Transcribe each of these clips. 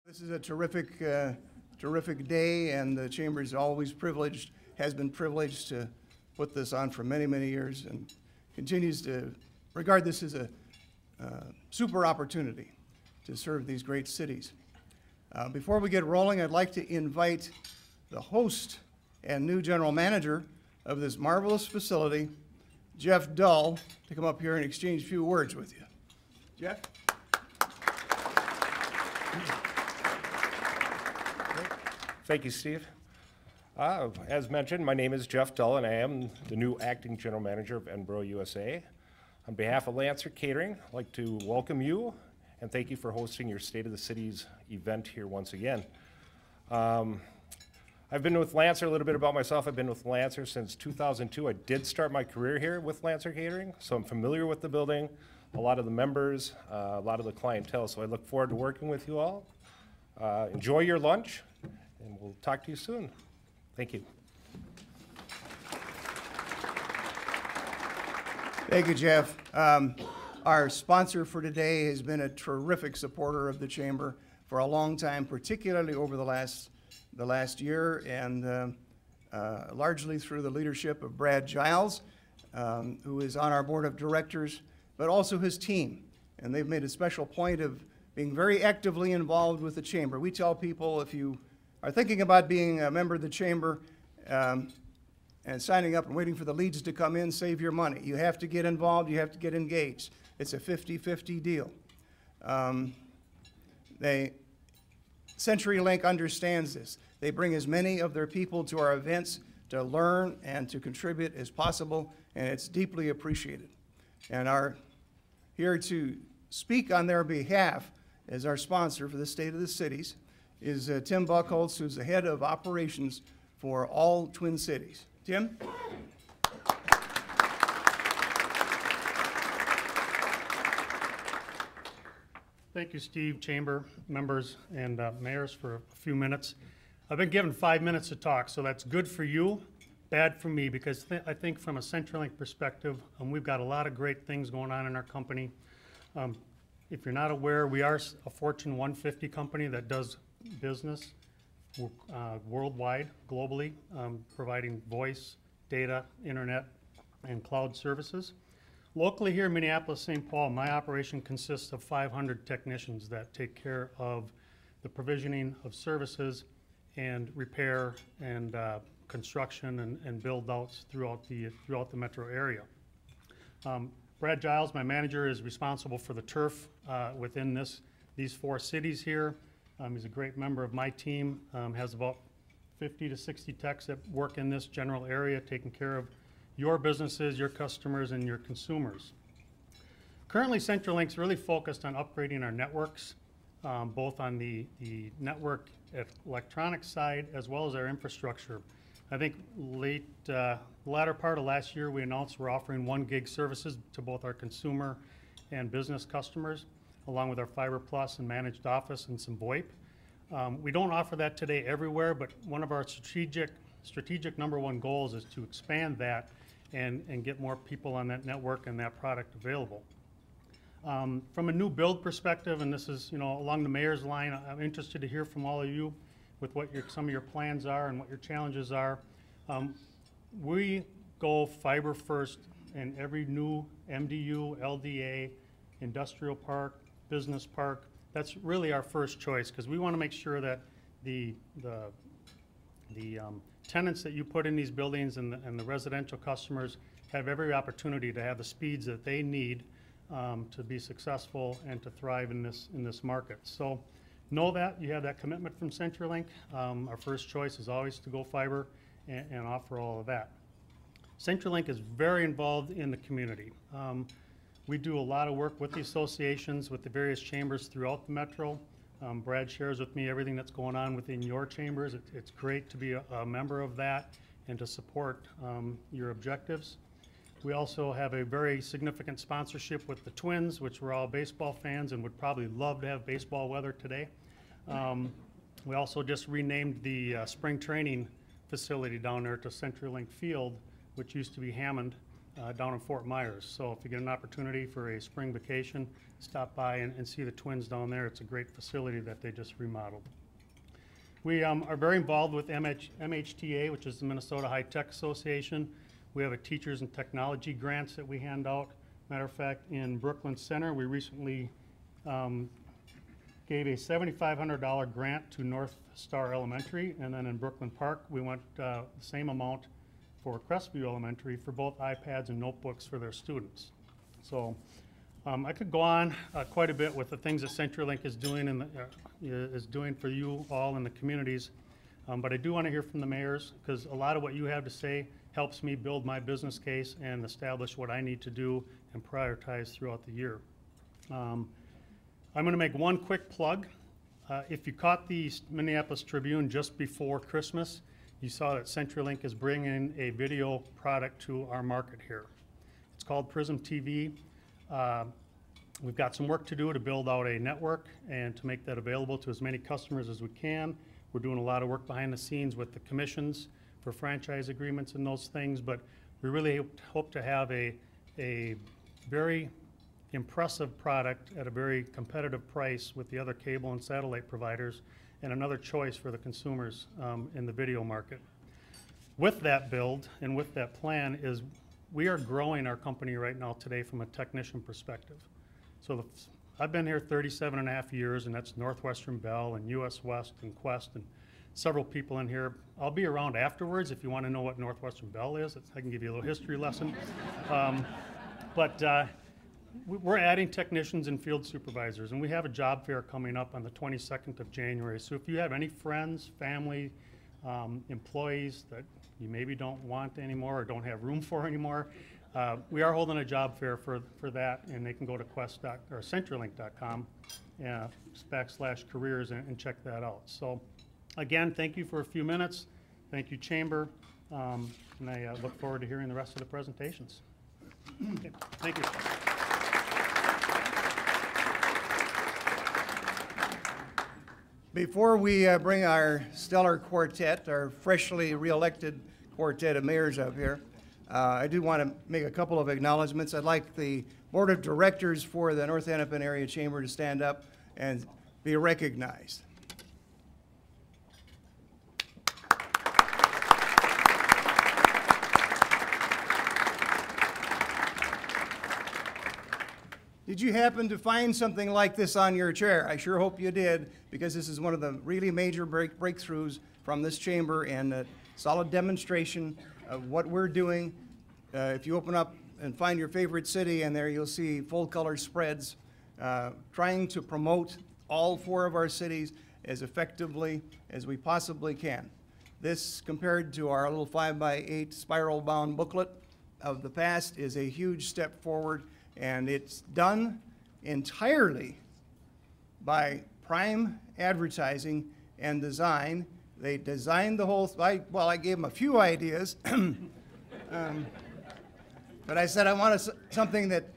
This is a terrific day, and the Chamber is always privileged, has been privileged to put this on for many, many years, and continues to regard this as a super opportunity to serve these great cities. Before we get rolling, I'd like to invite the host and new general manager of this marvelous facility, Jeff Dull, to come up here and exchange a few words with you. Jeff? Thank you, Steve. As mentioned, my name is Jeff Dull, and I am the new acting general manager of Edinburgh, USA. On behalf of Lancer Catering, I'd like to welcome you and thank you for hosting your State of the Cities event here once again. I've been with Lancer, a little bit about myself. I've been with Lancer since 2002. I did start my career here with Lancer Catering, so I'm familiar with the building, a lot of the members, a lot of the clientele, so I look forward to working with you all. Enjoy your lunch, and we'll talk to you soon. Thank you. Thank you, Jeff. Our sponsor for today has been a terrific supporter of the Chamber for a long time, particularly over the last year, and largely through the leadership of Brad Giles, who is on our board of directors, but also his team. And they've made a special point of being very actively involved with the Chamber. We tell people, if you are thinking about being a member of the Chamber and signing up and waiting for the leads to come in, save your money. You have to get involved, you have to get engaged. It's a 50-50 deal. CenturyLink understands this. They bring as many of their people to our events to learn and to contribute as possible, and it's deeply appreciated. And here to speak on their behalf as our sponsor for the State of the Cities is Tim Buckholz, who's the head of operations for all Twin Cities. Tim? Thank you, Steve, Chamber members, and mayors for a few minutes. I've been given 5 minutes to talk, so that's good for you, bad for me, because I think from a CenturyLink perspective, we've got a lot of great things going on in our company. If you're not aware, we are a Fortune 150 company that does business worldwide, globally, providing voice, data, internet, and cloud services. Locally here in Minneapolis, St. Paul, my operation consists of 500 technicians that take care of the provisioning of services and repair and construction and build outs throughout the metro area. Brad Giles, my manager, is responsible for the turf within these 4 cities here. He's a great member of my team, has about 50 to 60 techs that work in this general area, taking care of your businesses, your customers, and your consumers. Currently, CenturyLink's really focused on upgrading our networks, both on the network electronic side as well as our infrastructure. I think latter part of last year, we announced we're offering 1 gig services to both our consumer and business customers, along with our Fiber Plus and Managed Office and some VoIP. We don't offer that today everywhere, but one of our strategic #1 goals is to expand that and get more people on that network and that product available. From a new build perspective, and this is along the mayor's line, I'm interested to hear from all of you with what some of your plans are and what your challenges are. We go fiber first in every new MDU, LDA, industrial park, business park. That's really our first choice, because we want to make sure that the tenants that you put in these buildings and the residential customers have every opportunity to have the speeds that they need to be successful and to thrive in this market. So know that you have that commitment from CenturyLink. Our first choice is always to go fiber and offer all of that. CenturyLink is very involved in the community. We do a lot of work with the associations, with the various chambers throughout the metro. Brad shares with me everything that's going on within your chambers. It's great to be a member of that and to support your objectives. We also have a very significant sponsorship with the Twins, which we're all baseball fans and would probably love to have baseball weather today. We also just renamed the spring training facility down there to CenturyLink Field, which used to be Hammond. down in Fort Myers. So if you get an opportunity for a spring vacation, stop by and see the Twins down there. It's a great facility that they just remodeled. We are very involved with MHTA, which is the Minnesota High Tech Association. We have a teachers and technology grants that we hand out. Matter of fact, in Brooklyn Center, we recently gave a $7,500 grant to North Star Elementary, and then in Brooklyn Park, we went the same amount for Crestview Elementary for both iPads and notebooks for their students. So I could go on quite a bit with the things that CenturyLink is doing for you all in the communities, but I do want to hear from the mayors, because a lot of what you have to say helps me build my business case and establish what I need to do and prioritize throughout the year. I'm going to make one quick plug. If you caught the Minneapolis Tribune just before Christmas, you saw that CenturyLink is bringing a video product to our market here. It's called Prism TV. We've got some work to do to build out a network and to make that available to as many customers as we can. We're doing a lot of work behind the scenes with the commissions for franchise agreements and those things, but we really hope to have a very impressive product at a very competitive price with the other cable and satellite providers, and another choice for the consumers in the video market. With that build and with that plan is we are growing our company right now today from a technician perspective. So I've been here 37 and a half years, and that's Northwestern Bell and US West and Quest and several people in here. I'll be around afterwards if you want to know what Northwestern Bell is. I can give you a little history lesson. We're adding technicians and field supervisors, and we have a job fair coming up on the 22nd of January. So if you have any friends, family, employees that you maybe don't want anymore or don't have room for anymore, we are holding a job fair for that, and they can go to CenturyLink.com /careers and check that out. So again, thank you for a few minutes. Thank you, Chamber, and I look forward to hearing the rest of the presentations. Okay, thank you. Before we bring our stellar quartet, our freshly re-elected quartet of mayors up here, I do want to make a couple of acknowledgments. I'd like the Board of Directors for the North Hennepin Area Chamber to stand up and be recognized. Did you happen to find something like this on your chair? I sure hope you did, because this is one of the really major breakthroughs from this chamber and a solid demonstration of what we're doing. If you open up and find your favorite city in there, you'll see full color spreads trying to promote all four of our cities as effectively as we possibly can. This, compared to our little 5x8 spiral bound booklet of the past, is a huge step forward. And it's done entirely by Prime Advertising and Design. They designed the whole, well, I gave them a few ideas, but I said I want something that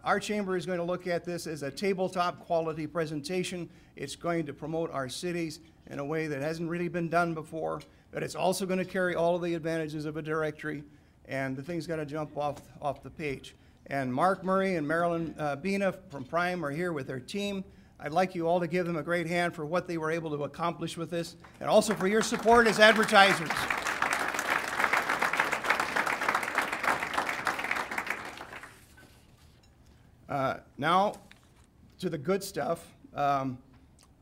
our chamber is going to look at this as a tabletop quality presentation. It's going to promote our cities in a way that hasn't really been done before, but it's also going to carry all of the advantages of a directory, and the thing's going to jump off the page. And Mark Murray and Marilyn Bina from Prime are here with their team. I'd like you all to give them a great hand for what they were able to accomplish with this, and also for your support as advertisers. Now, to the good stuff.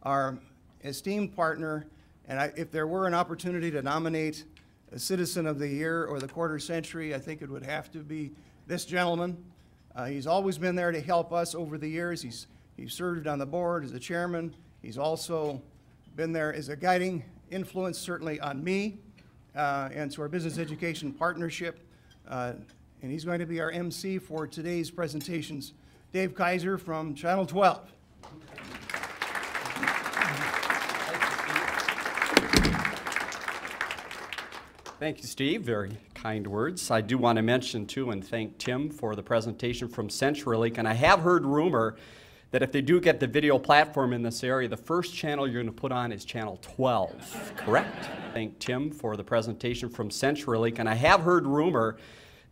Our esteemed partner, and if there were an opportunity to nominate a Citizen of the Year or the Quarter Century, I think it would have to be this gentleman. He's always been there to help us over the years. He's served on the board as a chairman. He's also been there as a guiding influence, certainly on me, and to our business education partnership. And he's going to be our MC for today's presentations. Dave Kiser from Channel 12. Thank you, Steve. Very kind words. I do want to mention, too, and thank Tim for the presentation from CenturyLink. And I have heard rumor that if they do get the video platform in this area, the first channel you're going to put on is Channel 12, correct? Thank Tim for the presentation from CenturyLink. And I have heard rumor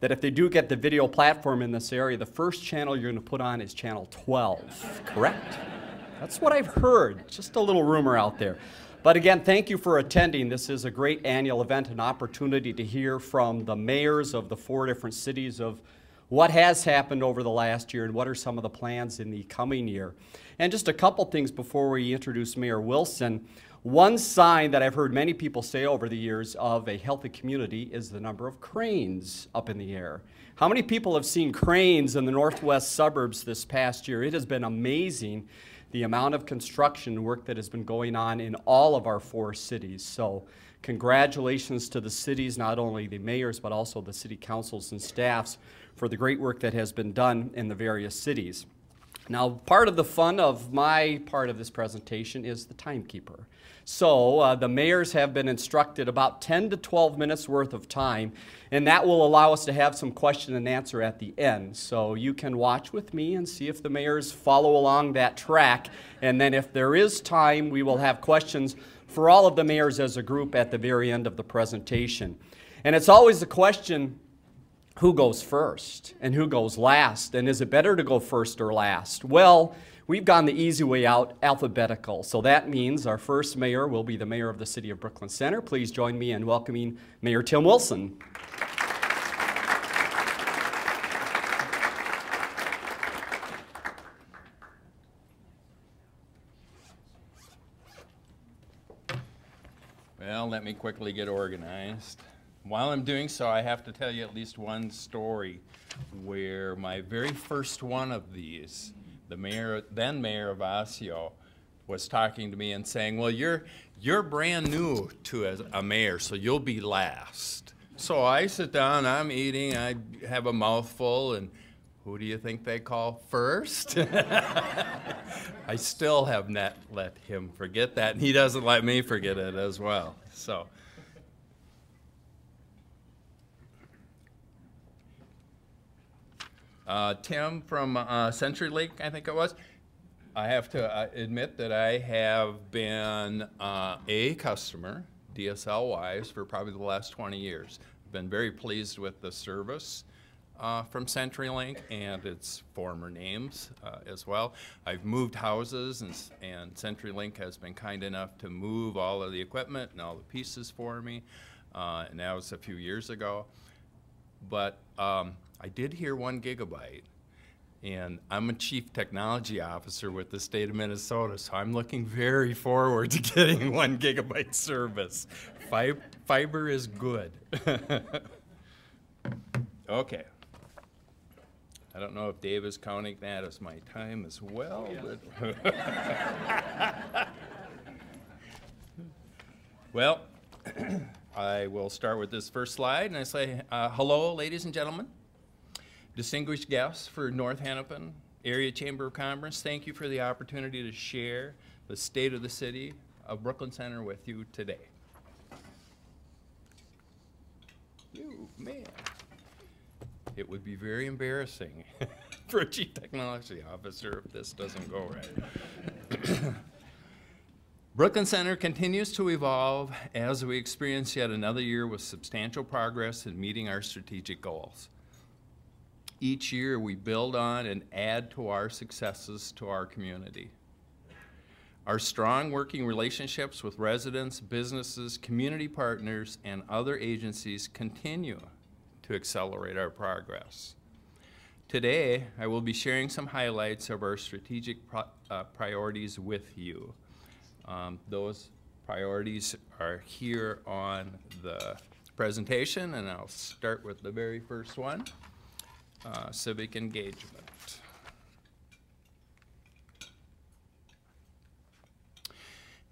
that if they do get the video platform in this area, the first channel you're going to put on is channel 12, correct? That's what I've heard, just a little rumor out there. But again, thank you for attending. This is a great annual event, an opportunity to hear from the mayors of the 4 different cities of what has happened over the last year and what are some of the plans in the coming year. And just a couple things before we introduce Mayor Willson. One sign that I've heard many people say over the years of a healthy community is the number of cranes up in the air. How many people have seen cranes in the northwest suburbs this past year? It has been amazing, the amount of construction work that has been going on in all of our 4 cities. So congratulations to the cities, not only the mayors, but also the city councils and staffs for the great work that has been done in the various cities. Now, part of the fun of my part of this presentation is the timekeeper. So the mayors have been instructed about 10 to 12 minutes worth of time, and that will allow us to have some question and answer at the end. So you can watch with me and see if the mayors follow along that track, and then if there is time, we will have questions for all of the mayors as a group at the very end of the presentation. And it's always the question, who goes first and who goes last, and is it better to go first or last? Well, we've gone the easy way out, alphabetical. So that means our first mayor will be the mayor of the city of Brooklyn Center. Please join me in welcoming Mayor Tim Willson. Well, let me quickly get organized. While I'm doing so, I have to tell you at least one story where my very first one of these, the mayor, then mayor of Osseo, was talking to me and saying, well, you're brand new to a mayor, so you'll be last. So I sit down, I'm eating, I have a mouthful, and who do you think they call first? I still have not let him forget that, and he doesn't let me forget it as well. So. Tim from CenturyLink, I think it was. I have to admit that I have been a customer, DSL-wise, for probably the last 20 years. I've been very pleased with the service from CenturyLink and its former names as well. I've moved houses, and CenturyLink has been kind enough to move all of the equipment and all the pieces for me, and that was a few years ago. But I did hear 1 gigabyte, and I'm a chief technology officer with the state of Minnesota, so I'm looking very forward to getting 1 gigabyte service. Fiber is good. Okay. I don't know if Dave is counting that as my time as well. Yeah. But well, I will start with this first slide, and I say, hello, ladies and gentlemen, distinguished guests for North Hennepin Area Chamber of Commerce. Thank you for the opportunity to share the state of the city of Brooklyn Center with you today. You, man. It would be very embarrassing for a chief technology officer if this doesn't go right. Brooklyn Center continues to evolve as we experience yet another year with substantial progress in meeting our strategic goals. Each year we build on and add to our successes to our community. Our strong working relationships with residents, businesses, community partners, and other agencies continue to accelerate our progress. Today, I will be sharing some highlights of our strategic priorities with you. Those priorities are here on the presentation, and I'll start with the very first one, civic engagement.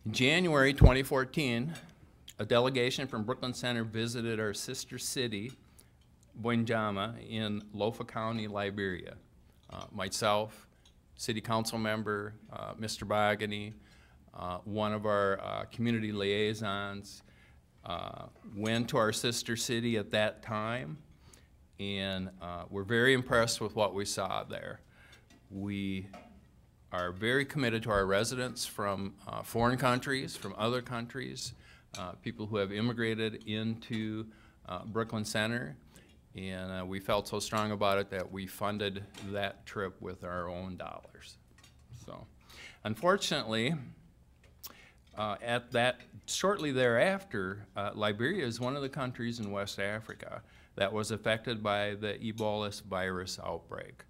In January 2014, a delegation from Brooklyn Center visited our sister city, Boinjama, in Lofa County, Liberia. Myself, city council member, Mr. Bogany, one of our community liaisons, went to our sister city at that time, and we're very impressed with what we saw there. We are very committed to our residents from foreign countries, from other countries, people who have immigrated into Brooklyn Center, And we felt so strong about it that we funded that trip with our own dollars. So, unfortunately, shortly thereafter, Liberia is one of the countries in West Africa that was affected by the Ebola virus outbreak.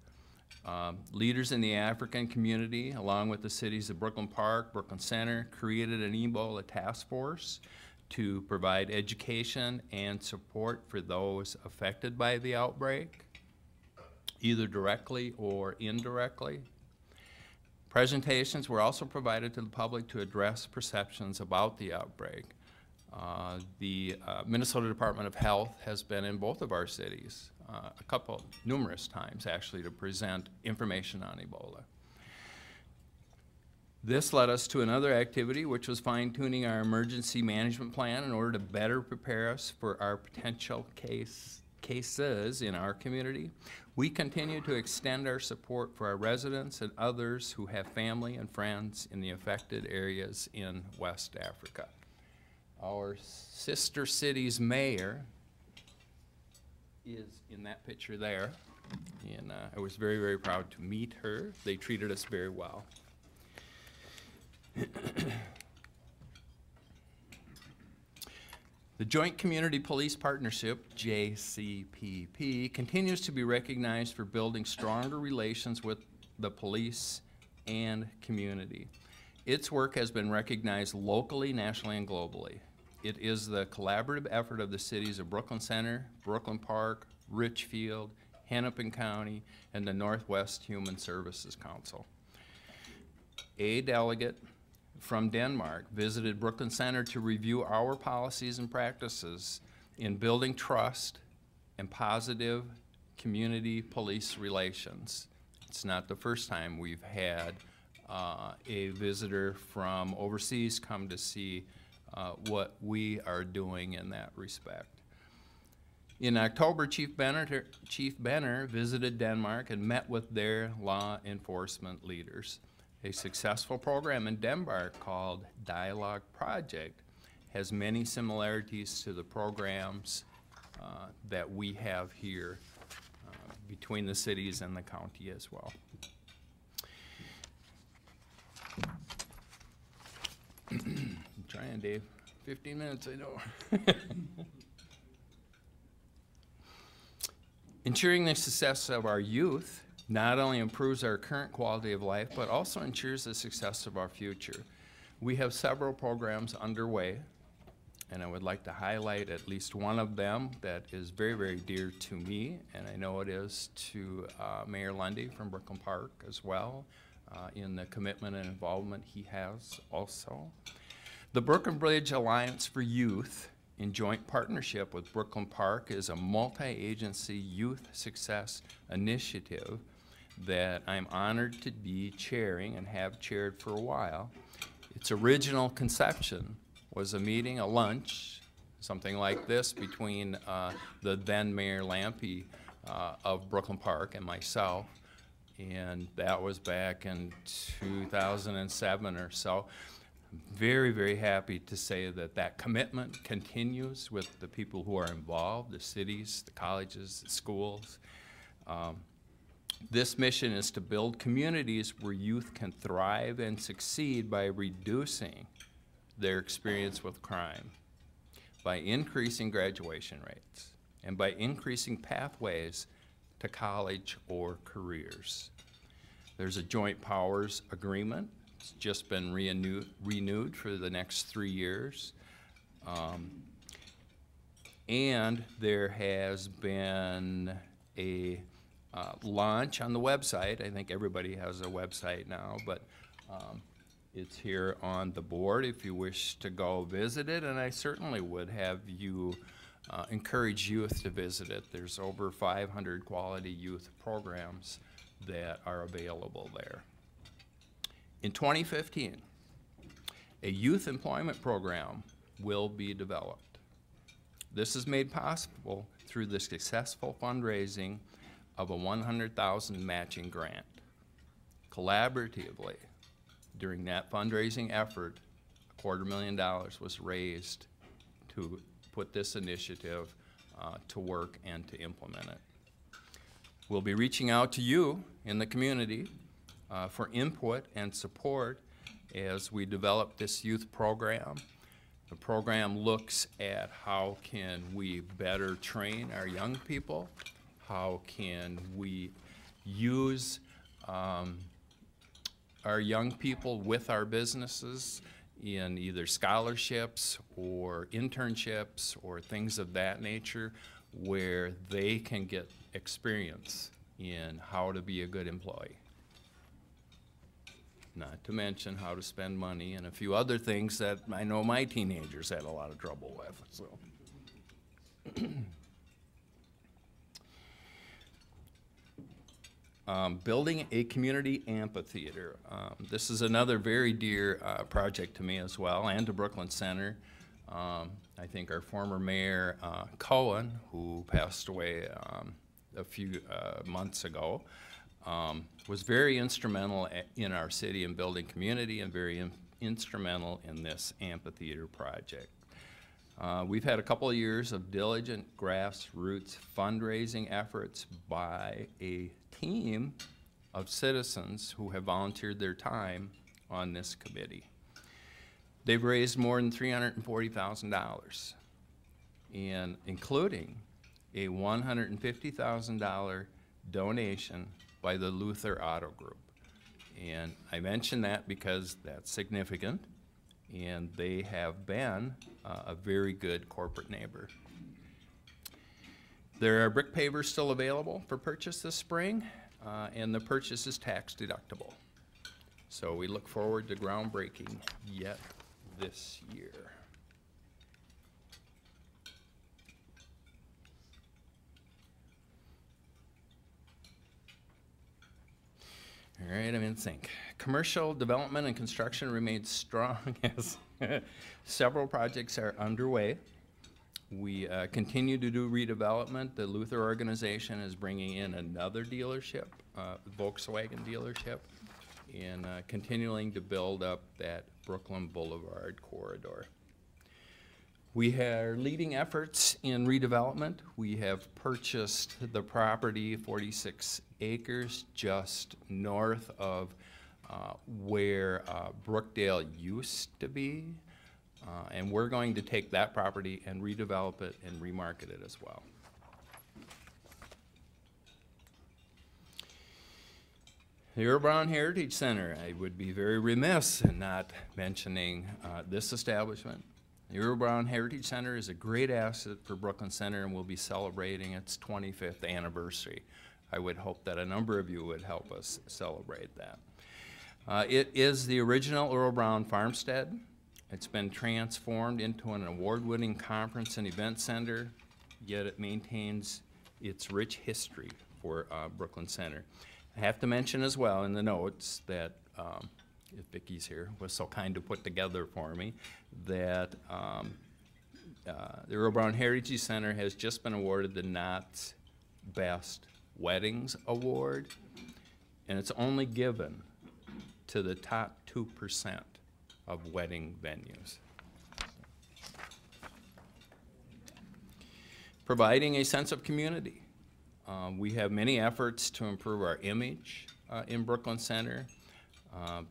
Leaders in the African community, along with the cities of Brooklyn Park, Brooklyn Center, created an Ebola task force to provide education and support for those affected by the outbreak, either directly or indirectly. Presentations were also provided to the public to address perceptions about the outbreak. The Minnesota Department of Health has been in both of our cities, numerous times actually, to present information on Ebola. This led us to another activity, which was fine-tuning our emergency management plan in order to better prepare us for our potential cases in our community. We continue to extend our support for our residents and others who have family and friends in the affected areas in West Africa. Our sister city's mayor is in that picture there, and I was very, very proud to meet her. They treated us very well. The Joint Community Police Partnership, JCPP, continues to be recognized for building stronger relations with the police and community. Its work has been recognized locally, nationally, and globally. It is the collaborative effort of the cities of Brooklyn Center, Brooklyn Park, Richfield, Hennepin County, and the Northwest Human Services Council. A delegate from Denmark visited Brooklyn Center to review our policies and practices in building trust and positive community police relations. It's not the first time we've had a visitor from overseas come to see what we are doing in that respect. In October, Chief Benner visited Denmark and met with their law enforcement leaders. A successful program in Denmark called Dialogue Project has many similarities to the programs that we have here between the cities and the county as well. I'm trying, Dave. 15 minutes, I know. Ensuring the success of our youth not only improves our current quality of life, but also ensures the success of our future. We have several programs underway, and I would like to highlight at least one of them that is very, very dear to me, and I know it is to Mayor Lundy from Brooklyn Park as well, in the commitment and involvement he has also. The Brooklyn Bridge Alliance for Youth, in joint partnership with Brooklyn Park, is a multi-agency youth success initiative that I'm honored to be chairing and have chaired for a while. Its original conception was a meeting, a lunch, something like this, between the then Mayor Lampe of Brooklyn Park and myself, and that was back in 2007 or so. Very, very happy to say that that commitment continues with the people who are involved, the cities, the colleges, the schools. This mission is to build communities where youth can thrive and succeed by reducing their experience with crime, by increasing graduation rates, and by increasing pathways to college or careers. There's a joint powers agreement. It's just been renewed for the next 3 years. And there has been a launch on the website. I think everybody has a website now, but it's here on the board if you wish to go visit it, and I certainly would have you encourage youth to visit it. There's over 500 quality youth programs that are available there. In 2015, a youth employment program will be developed. This is made possible through the successful fundraising of a $100,000 matching grant. Collaboratively, during that fundraising effort, $250,000 was raised to put this initiative to work and to implement it. We'll be reaching out to you in the community for input and support as we develop this youth program. The program looks at how can we better train our young people, how can we use our young people with our businesses in either scholarships or internships or things of that nature where they can get experience in how to be a good employee. Not to mention how to spend money and a few other things that I know my teenagers had a lot of trouble with. So. Building a community amphitheater. This is another very dear project to me as well, and to Brooklyn Center. I think our former mayor, Cohen, who passed away a few months ago, was very instrumental in our city in building community and very instrumental in this amphitheater project. We've had a couple of years of diligent grassroots fundraising efforts by a team of citizens who have volunteered their time on this committee. They've raised more than $340,000, and including a $150,000 donation by the Luther Auto Group. And I mention that because that's significant, and they have been a very good corporate neighbor. There are brick pavers still available for purchase this spring, and the purchase is tax deductible. So we look forward to groundbreaking yet this year. All right, I'm in sync. Commercial development and construction remains strong as several projects are underway. We continue to do redevelopment. The Luther organization is bringing in another dealership, Volkswagen dealership, and continuing to build up that Brooklyn Boulevard corridor. We are leading efforts in redevelopment. We have purchased the property, 46 acres, just north of where Brookdale used to be. And we're going to take that property and redevelop it and remarket it as well. The Earl Brown Heritage Center, I would be very remiss in not mentioning this establishment. The Earl Brown Heritage Center is a great asset for Brooklyn Center and will be celebrating its 25th anniversary. I would hope that a number of you would help us celebrate that. It is the original Earl Brown farmstead. It's been transformed into an award-winning conference and event center, yet it maintains its rich history for Brooklyn Center. I have to mention as well in the notes that, if Vicky's here, was so kind to put together for me, that the Earl Brown Heritage Center has just been awarded the Knott's Best Weddings Award, and it's only given to the top 2% of wedding venues. Providing a sense of community. We have many efforts to improve our image in Brooklyn Center.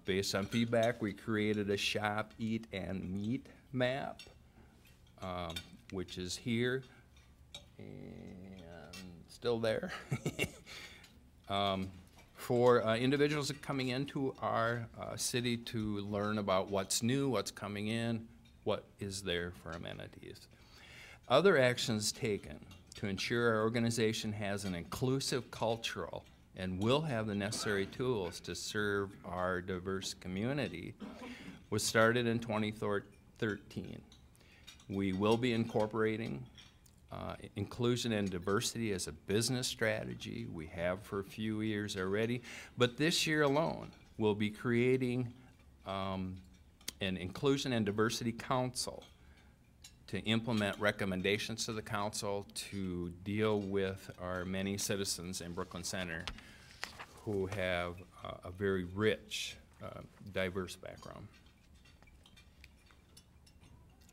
Based on feedback, we created a shop, eat, and meet map, which is here and still there. For individuals coming into our city to learn about what's new, what's coming in, what is there for amenities. Other actions taken to ensure our organization has an inclusive cultural and will have the necessary tools to serve our diverse community was started in 2013. We will be incorporating inclusion and diversity as a business strategy. We have for a few years already, but this year alone, we'll be creating an inclusion and diversity council to implement recommendations to the council to deal with our many citizens in Brooklyn Center who have a very rich, diverse background.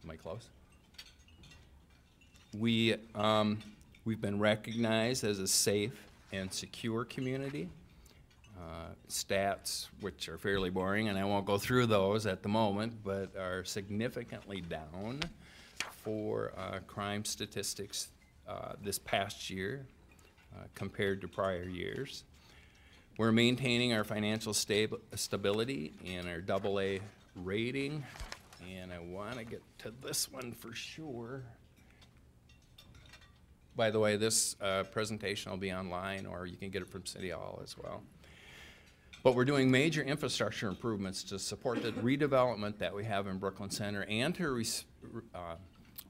Am I close? we've been recognized as a safe and secure community. Stats, which are fairly boring, and I won't go through those at the moment, but are significantly down for crime statistics this past year compared to prior years. We're maintaining our financial stability and our AA rating, and I want to get to this one for sure. By the way, this presentation will be online, or you can get it from City Hall as well. But we're doing major infrastructure improvements to support the redevelopment that we have in Brooklyn Center and to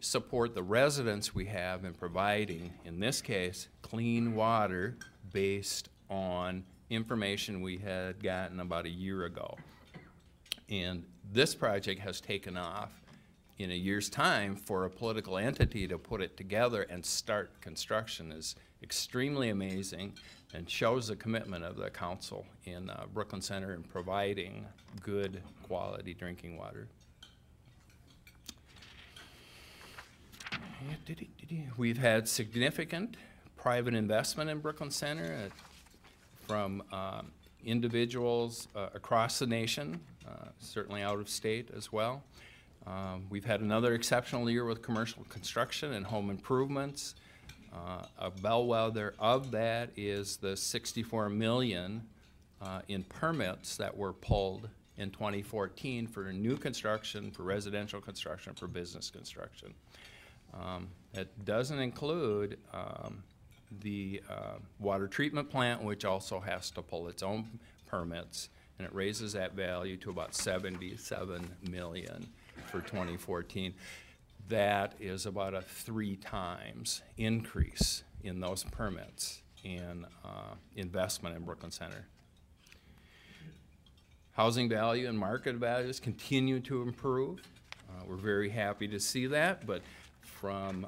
support the residents we have in providing, in this case, clean water based on information we had gotten about a year ago. And this project has taken off in a year's time. For a political entity to put it together and start construction is extremely amazing and shows the commitment of the council in Brooklyn Center in providing good quality drinking water. We've had significant private investment in Brooklyn Center from individuals across the nation, certainly out of state as well. We've had another exceptional year with commercial construction and home improvements. A bellwether of that is the $64 million in permits that were pulled in 2014 for new construction, for residential construction, for business construction. It doesn't include the water treatment plant, which also has to pull its own permits, and it raises that value to about $77 million for 2014. That is about a 3 times increase in those permits in investment in Brooklyn Center. Housing value and market values continue to improve. We're very happy to see that, but from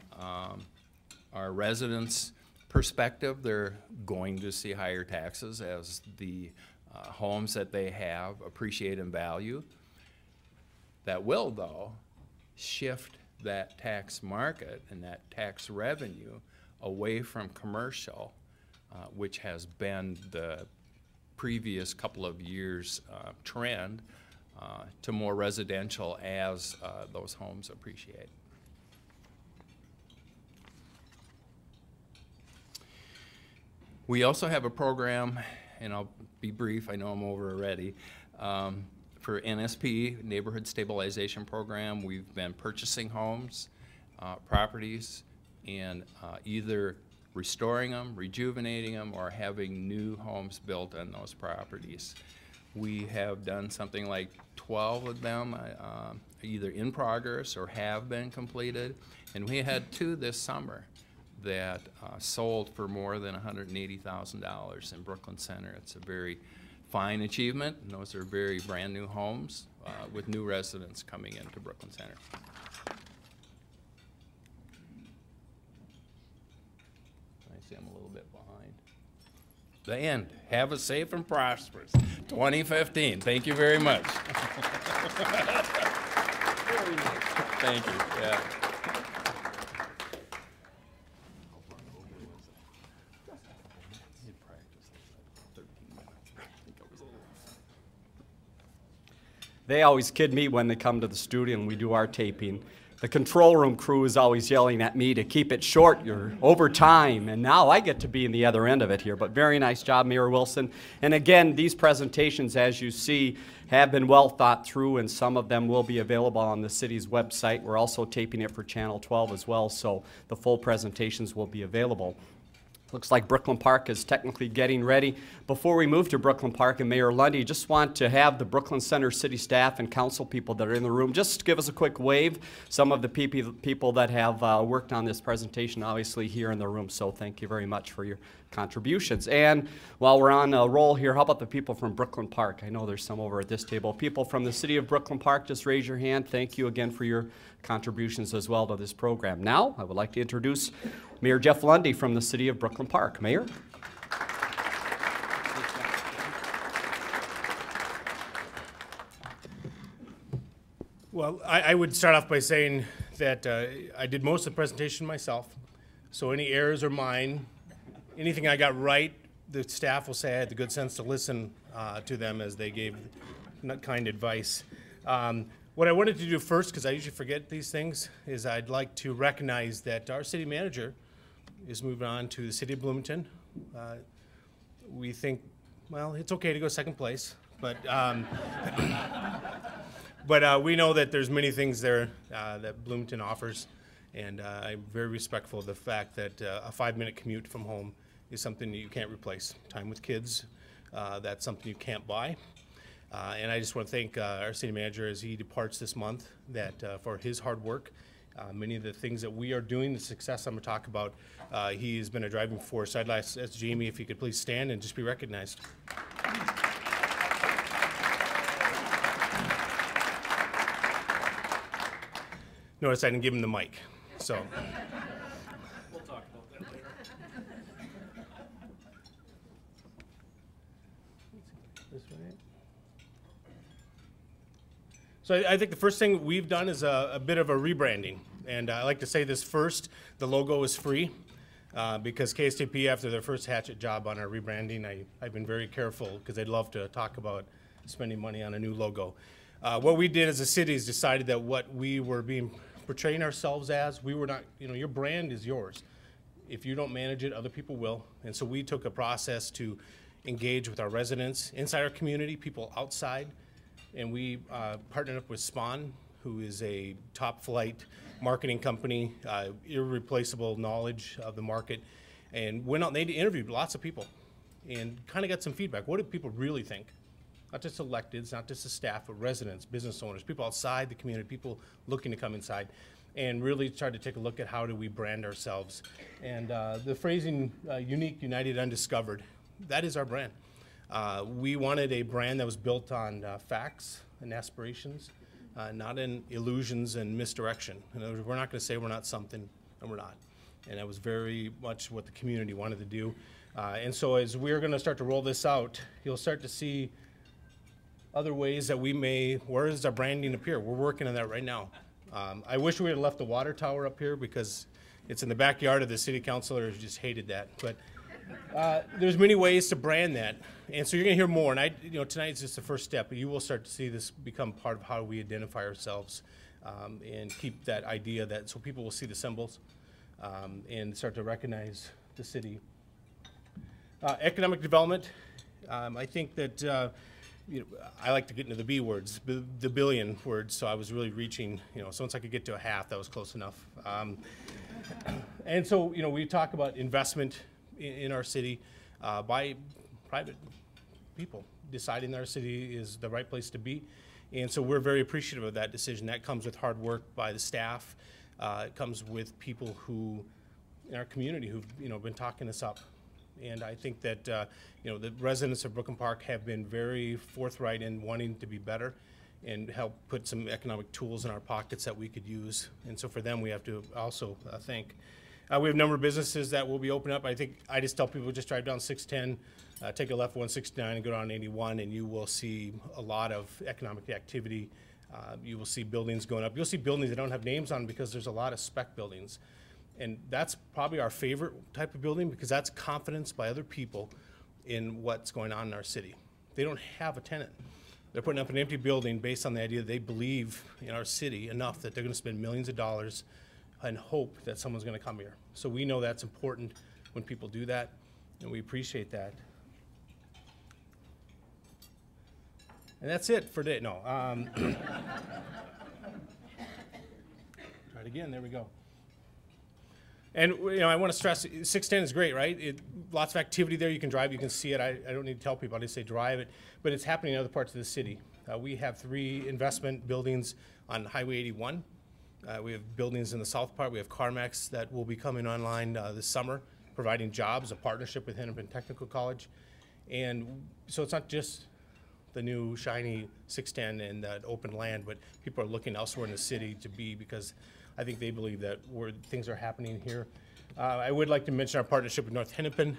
our residents' perspective, they're going to see higher taxes as the homes that they have appreciate in value. That will, though, shift that tax market and that tax revenue away from commercial, which has been the previous couple of years' trend, to more residential as those homes appreciate. We also have a program, and I'll be brief, I know I'm over already, for NSP, Neighborhood Stabilization Program. We've been purchasing homes, properties, and either restoring them, rejuvenating them, or having new homes built on those properties. We have done something like 12 of them, either in progress or have been completed, and we had 2 this summer that sold for more than $180,000 in Brooklyn Center. It's a very fine achievement, and those are very brand new homes with new residents coming into Brooklyn Center. I see I'm a little bit behind. The end. Have a safe and prosperous 2015. Thank you very much. Very nice. Thank you. Yeah. They always kid me when they come to the studio and we do our taping. The control room crew is always yelling at me to keep it short, you're over time, and now I get to be in the other end of it here. But very nice job, Mayor Willson. And again, these presentations, as you see, have been well thought through, and some of them will be available on the city's website. We're also taping it for Channel 12 as well, so the full presentations will be available. Looks like Brooklyn Park is technically getting ready. Before we move to Brooklyn Park and Mayor Lundy, just want to have the Brooklyn Center city staff and council people that are in the room just give us a quick wave. Some of the people that have worked on this presentation obviously here in the room, so thank you very much for your contributions. And while we're on a roll here, how about the people from Brooklyn Park? I know there's some over at this table. People from the city of Brooklyn Park, just raise your hand. Thank you again for your contributions as well to this program. Now, I would like to introduce Mayor Jeff Lundy from the city of Brooklyn Park. Mayor. Well, I would start off by saying that I did most of the presentation myself, so any errors are mine. Anything I got right, the staff will say I had the good sense to listen to them as they gave kind advice. What I wanted to do first, because I usually forget these things, is I'd like to recognize that our city manager is moving on to the city of Bloomington. We think, well, it's okay to go second place, but we know that there's many things there that Bloomington offers, and I'm very respectful of the fact that a 5-minute commute from home is something that you can't replace. Time with kids, that's something you can't buy. And I just want to thank our city manager as he departs this month that for his hard work. Many of the things that we are doing, the success I'm going to talk about, he has been a driving force. I'd like to ask Jamie if he could please stand and just be recognized. Notice I didn't give him the mic, so. We'll talk about that later. This way. So I think the first thing we've done is a bit of a rebranding. And I like to say this first, the logo is free because KSTP, after their first hatchet job on our rebranding, I've been very careful because they'd love to talk about spending money on a new logo. What we did as a city is decided that what we were portraying ourselves as, we were not, your brand is yours. If you don't manage it, other people will. And so we took a process to engage with our residents inside our community, people outside, and we partnered up with Spawn, who is a top flight marketing company, irreplaceable knowledge of the market, and went out and they interviewed lots of people and kind of got some feedback. What do people really think? Not just electeds, not just the staff, but residents, business owners, people outside the community, people looking to come inside, and really tried to take a look at how do we brand ourselves. And the phrasing, unique, united, undiscovered, that is our brand. We wanted a brand that was built on facts and aspirations, not in illusions and misdirection. In other words, we're not going to say we're not something, and we're not. And that was very much what the community wanted to do. And so as we're going to start to roll this out, you'll start to see other ways that we may, where does our branding appear? We're working on that right now. I wish we had left the water tower up here because it's in the backyard of the city councilor who just hated that. But there's many ways to brand that. And so you're gonna hear more, and tonight's just the first step, but you will start to see this become part of how we identify ourselves and keep that idea that, so people will see the symbols and start to recognize the city. Economic development, I think that, I like to get into the B words, the billion words, so I was really reaching, so once I could get to a half, that was close enough. And so, we talk about investment in our city by private people deciding that our city is the right place to be. And so we're very appreciative of that decision. That comes with hard work by the staff. It comes with people who, in our community, who've been talking us up. And I think that the residents of Brooklyn Park have been very forthright in wanting to be better and help put some economic tools in our pockets that we could use. And so for them, we have to also thank. We have a number of businesses that will be opening up. I think I just tell people just drive down 610, take a left 169 and go down 81, and you will see a lot of economic activity. You will see buildings going up. You'll see buildings that don't have names on them because there's a lot of spec buildings. And that's probably our favorite type of building because that's confidence by other people in what's going on in our city. They don't have a tenant. They're putting up an empty building based on the idea that they believe in our city enough that they're going to spend millions of dollars and hope that someone's going to come here. So we know that's important when people do that, and we appreciate that. And that's it for today. No. Try it again. There we go. And I want to stress, 610 is great, right? Lots of activity there. You can drive. You can see it. I don't need to tell people. I just say drive it. But it's happening in other parts of the city. We have 3 investment buildings on Highway 81. We have buildings in the south part. We have CarMax that will be coming online this summer, providing jobs, a partnership with Hennepin Technical College. And so it's not just the new shiny 610 and that open land, but people are looking elsewhere in the city to be, because I think they believe that things are happening here. I would like to mention our partnership with North Hennepin,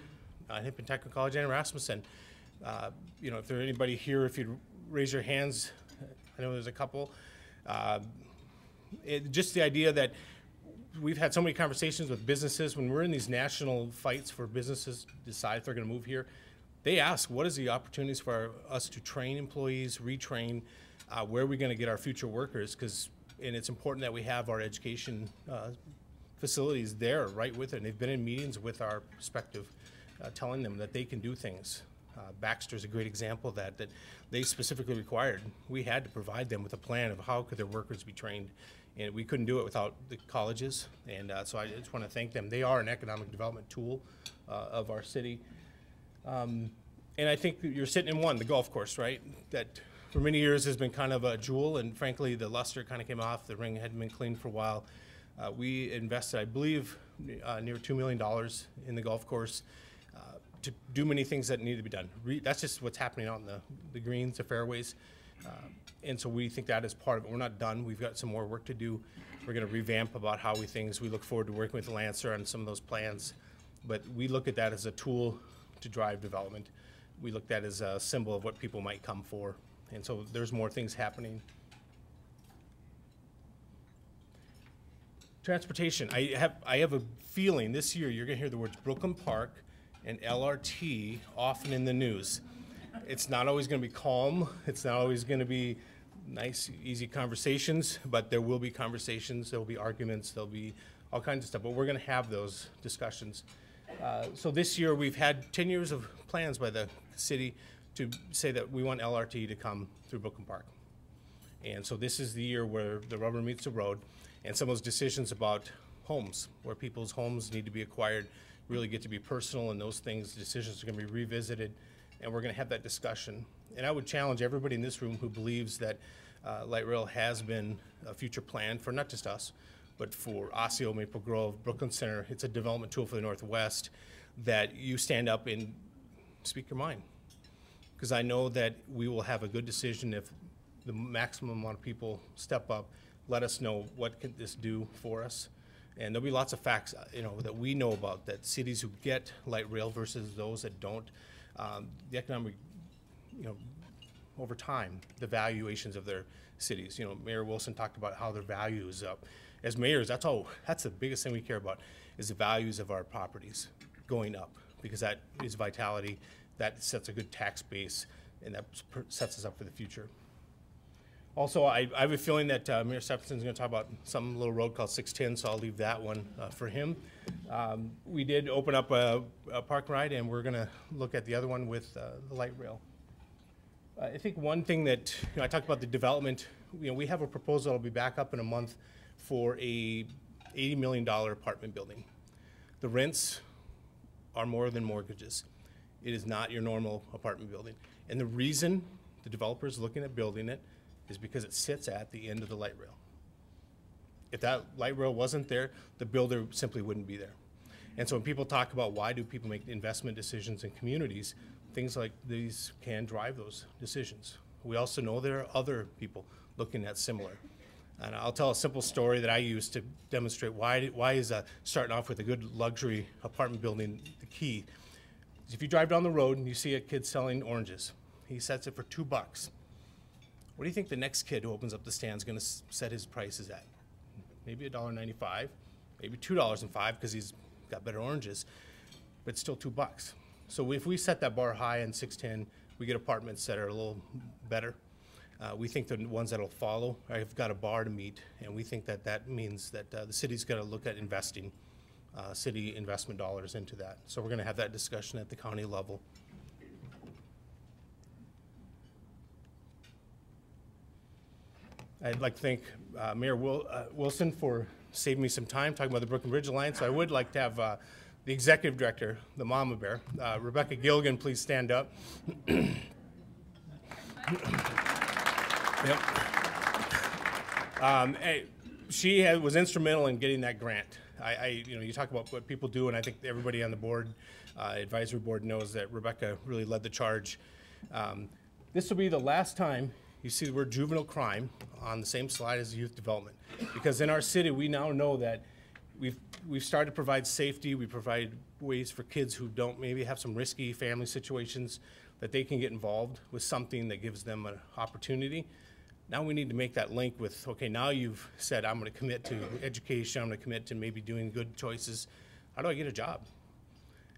Hennepin Technical College, and Rasmussen. If there's anybody here, if you'd raise your hands, I know there's a couple. Just the idea that we've had so many conversations with businesses when we're in these national fights for businesses to decide if they're going to move here. They ask, what is the opportunities for us to train employees, retrain, where are we going to get our future workers? And it's important that we have our education facilities there right with it. And they've been in meetings with our prospective, telling them that they can do things. Baxter's a great example of that they specifically required. We had to provide them with a plan of how could their workers be trained. And we couldn't do it without the colleges. And so I just want to thank them. They are an economic development tool of our city. And I think that you're sitting in one, the golf course, right? That for many years has been kind of a jewel, and frankly, the luster kind of came off. The ring hadn't been cleaned for a while. We invested, I believe, near $2 million in the golf course to do many things that need to be done. That's just what's happening out in the greens, the fairways. And so we think that is part of it. We're not done. We've got some more work to do. We're going to revamp about how we things. We look forward to working with Lancer on some of those plans. But we look at that as a tool to drive development. We look at that as a symbol of what people might come for. And so there's more things happening. Transportation. I have a feeling this year you're going to hear the words Brooklyn Park and LRT often in the news. It's not always going to be calm. It's not always going to be nice, easy conversations, but there will be conversations. There will be arguments. There'll be all kinds of stuff, but we're going to have those discussions. So this year we've had 10 years of plans by the city to say that we want LRT to come through Brooklyn Park. And so this is the year where the rubber meets the road, and some of those decisions about homes, where people's homes need to be acquired, really get to be personal, and those things, decisions are going to be revisited, and we're going to have that discussion. And I would challenge everybody in this room who believes that light rail has been a future plan for not just us, but for Osseo, Maple Grove, Brooklyn Center. It's a development tool for the Northwest, that you stand up and speak your mind. Because I know that we will have a good decision if the maximum amount of people step up, let us know what can this do for us. And there'll be lots of facts, that we know about, that cities who get light rail versus those that don't, the economic, over time, the valuations of their cities. Mayor Willson talked about how their value is up. As mayors, that's the biggest thing we care about, is the values of our properties going up, because that is vitality, that sets a good tax base, and that sets us up for the future. Also, I have a feeling that Mayor Steffenson is going to talk about some little road called 610, so I'll leave that one for him. We did open up a park ride, and we're going to look at the other one with the light rail. I think one thing that, I talked about the development, we have a proposal that'll be back up in a month for a $80 million apartment building. The rents are more than mortgages. It is not your normal apartment building. And the reason the developer is looking at building it is because it sits at the end of the light rail. If that light rail wasn't there, the builder simply wouldn't be there. And so when people talk about why do people make investment decisions in communities, things like these can drive those decisions. We also know there are other people looking at similar. And I'll tell a simple story that I use to demonstrate why is starting off with a good luxury apartment building the key. If you drive down the road and you see a kid selling oranges, he sets it for $2. What do you think the next kid who opens up the stand is going to set his prices at? Maybe $1.95, maybe $2.05 because he's got better oranges, but it's still $2. So if we set that bar high in 610, we get apartments that are a little better. We think the ones that will follow have got a bar to meet, and we think that means that the city's got to look at investing city investment dollars into that. So we're going to have that discussion at the county level. I'd like to thank Mayor Willson for saving me some time talking about the Brooklyn Bridge Alliance. I would like to have the executive director, the mama bear, Rebecca Gilligan, please stand up. Yep. She was instrumental in getting that grant. You talk about what people do, and I think everybody on the board, advisory board, knows that Rebecca really led the charge. This will be the last time you see the word juvenile crime on the same slide as youth development, because in our city we now know that we've started to provide safety. We provide ways for kids who don't maybe have some risky family situations that they can get involved with something that gives them an opportunity. Now we need to make that link with, okay, now you've said, I'm going to commit to education, I'm going to commit to maybe doing good choices. How do I get a job?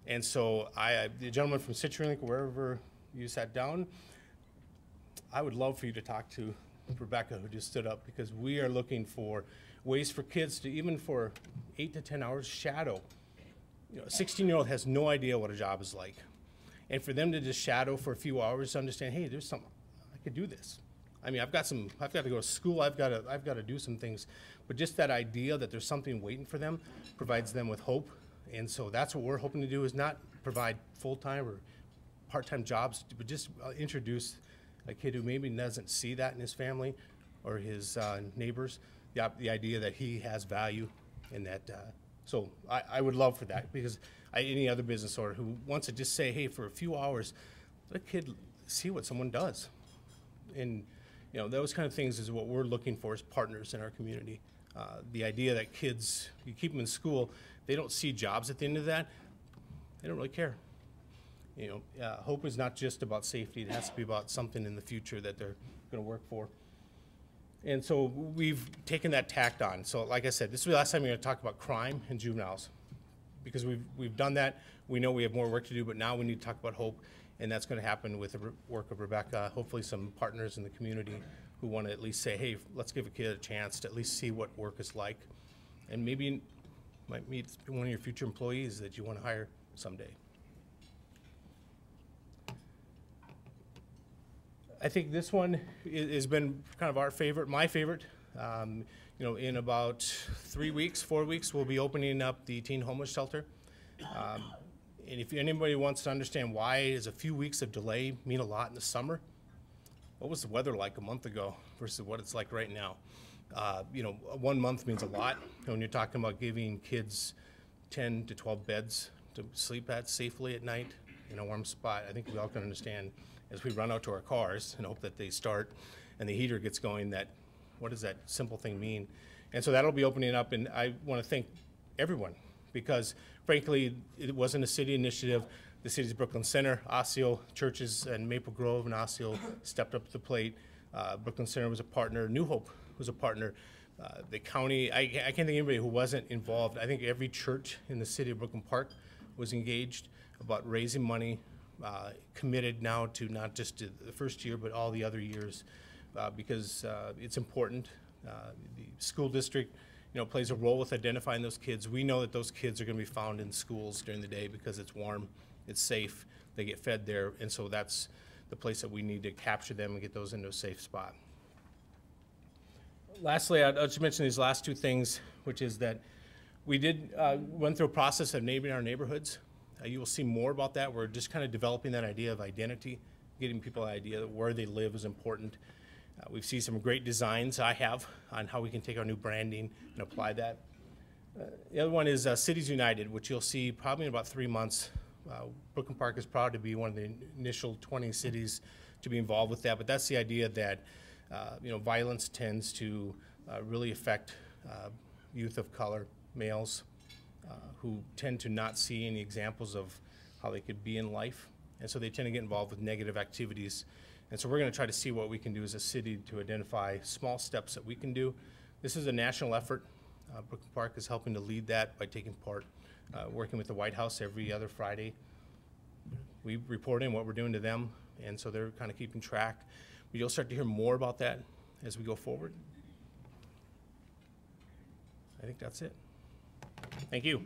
And so the gentleman from CenturyLink, wherever you sat down, I would love for you to talk to Rebecca, who just stood up, because we are looking for ways for kids to, even for 8 to 10 hours, shadow. You know, a 16-year-old has no idea what a job is like. And for them to just shadow for a few hours to understand, hey, there's something, I could do this. I mean, I've got to go to school, I've got to do some things. But just that idea that there's something waiting for them provides them with hope. And so that's what we're hoping to do, is not provide full-time or part-time jobs, but just introduce a kid who maybe doesn't see that in his family or his neighbors, the idea that he has value in that. So I would love for that, because any other business owner who wants to just say, hey, for a few hours, let a kid see what someone does. And you know, those kind of things is what we're looking for as partners in our community. The idea that kids, you keep them in school, they don't see jobs at the end of that, they don't really care. You know, hope is not just about safety, it has to be about something in the future that they're gonna work for. And so we've taken that tact on. So like I said, this is the last time we're gonna talk about crime and juveniles, because we've done that. We know we have more work to do, but now we need to talk about hope. And that's going to happen with the work of Rebecca, hopefully some partners in the community who want to at least say, hey, let's give a kid a chance to at least see what work is like. And maybe you might meet one of your future employees that you want to hire someday. I think this one has been kind of our favorite, my favorite. You know, in about 4 weeks, we'll be opening up the teen homeless shelter. And if anybody wants to understand why does a few weeks of delay mean a lot in the summer, what was the weather like a month ago versus what it's like right now? You know, 1 month means a lot. When you're talking about giving kids 10 to 12 beds to sleep at safely at night in a warm spot, I think we all can understand as we run out to our cars and hope that they start and the heater gets going, that what does that simple thing mean? And so that'll be opening up, and I want to thank everyone, because frankly, it wasn't a city initiative. The city's Brooklyn Center, Osseo churches, and Maple Grove and Osseo stepped up to the plate. Brooklyn Center was a partner. New Hope was a partner. The county, I can't think of anybody who wasn't involved. I think every church in the city of Brooklyn Park was engaged about raising money, committed now to not just to the first year, but all the other years, because it's important. The school district, you know, plays a role with identifying those kids. We know that those kids are going to be found in schools during the day because it's warm, it's safe, they get fed there, and so that's the place that we need to capture them and get those into a safe spot. Lastly, I'll just mention these last two things, which is that we did went through a process of naming our neighborhoods. You will see more about that. We're just kind of developing that idea of identity, getting people the idea that where they live is important. We've seen some great designs I have on how we can take our new branding and apply that. The other one is Cities United, which you'll see probably in about 3 months. Brooklyn Park is proud to be one of the initial 20 cities to be involved with that, but that's the idea that you know, violence tends to really affect youth of color, males, who tend to not see any examples of how they could be in life, and so they tend to get involved with negative activities. And so we're going to try to see what we can do as a city to identify small steps that we can do. This is a national effort. Brooklyn Park is helping to lead that by taking part, working with the White House every other Friday. We report in what we're doing to them, and so they're kind of keeping track. But you'll start to hear more about that as we go forward. I think that's it. Thank you.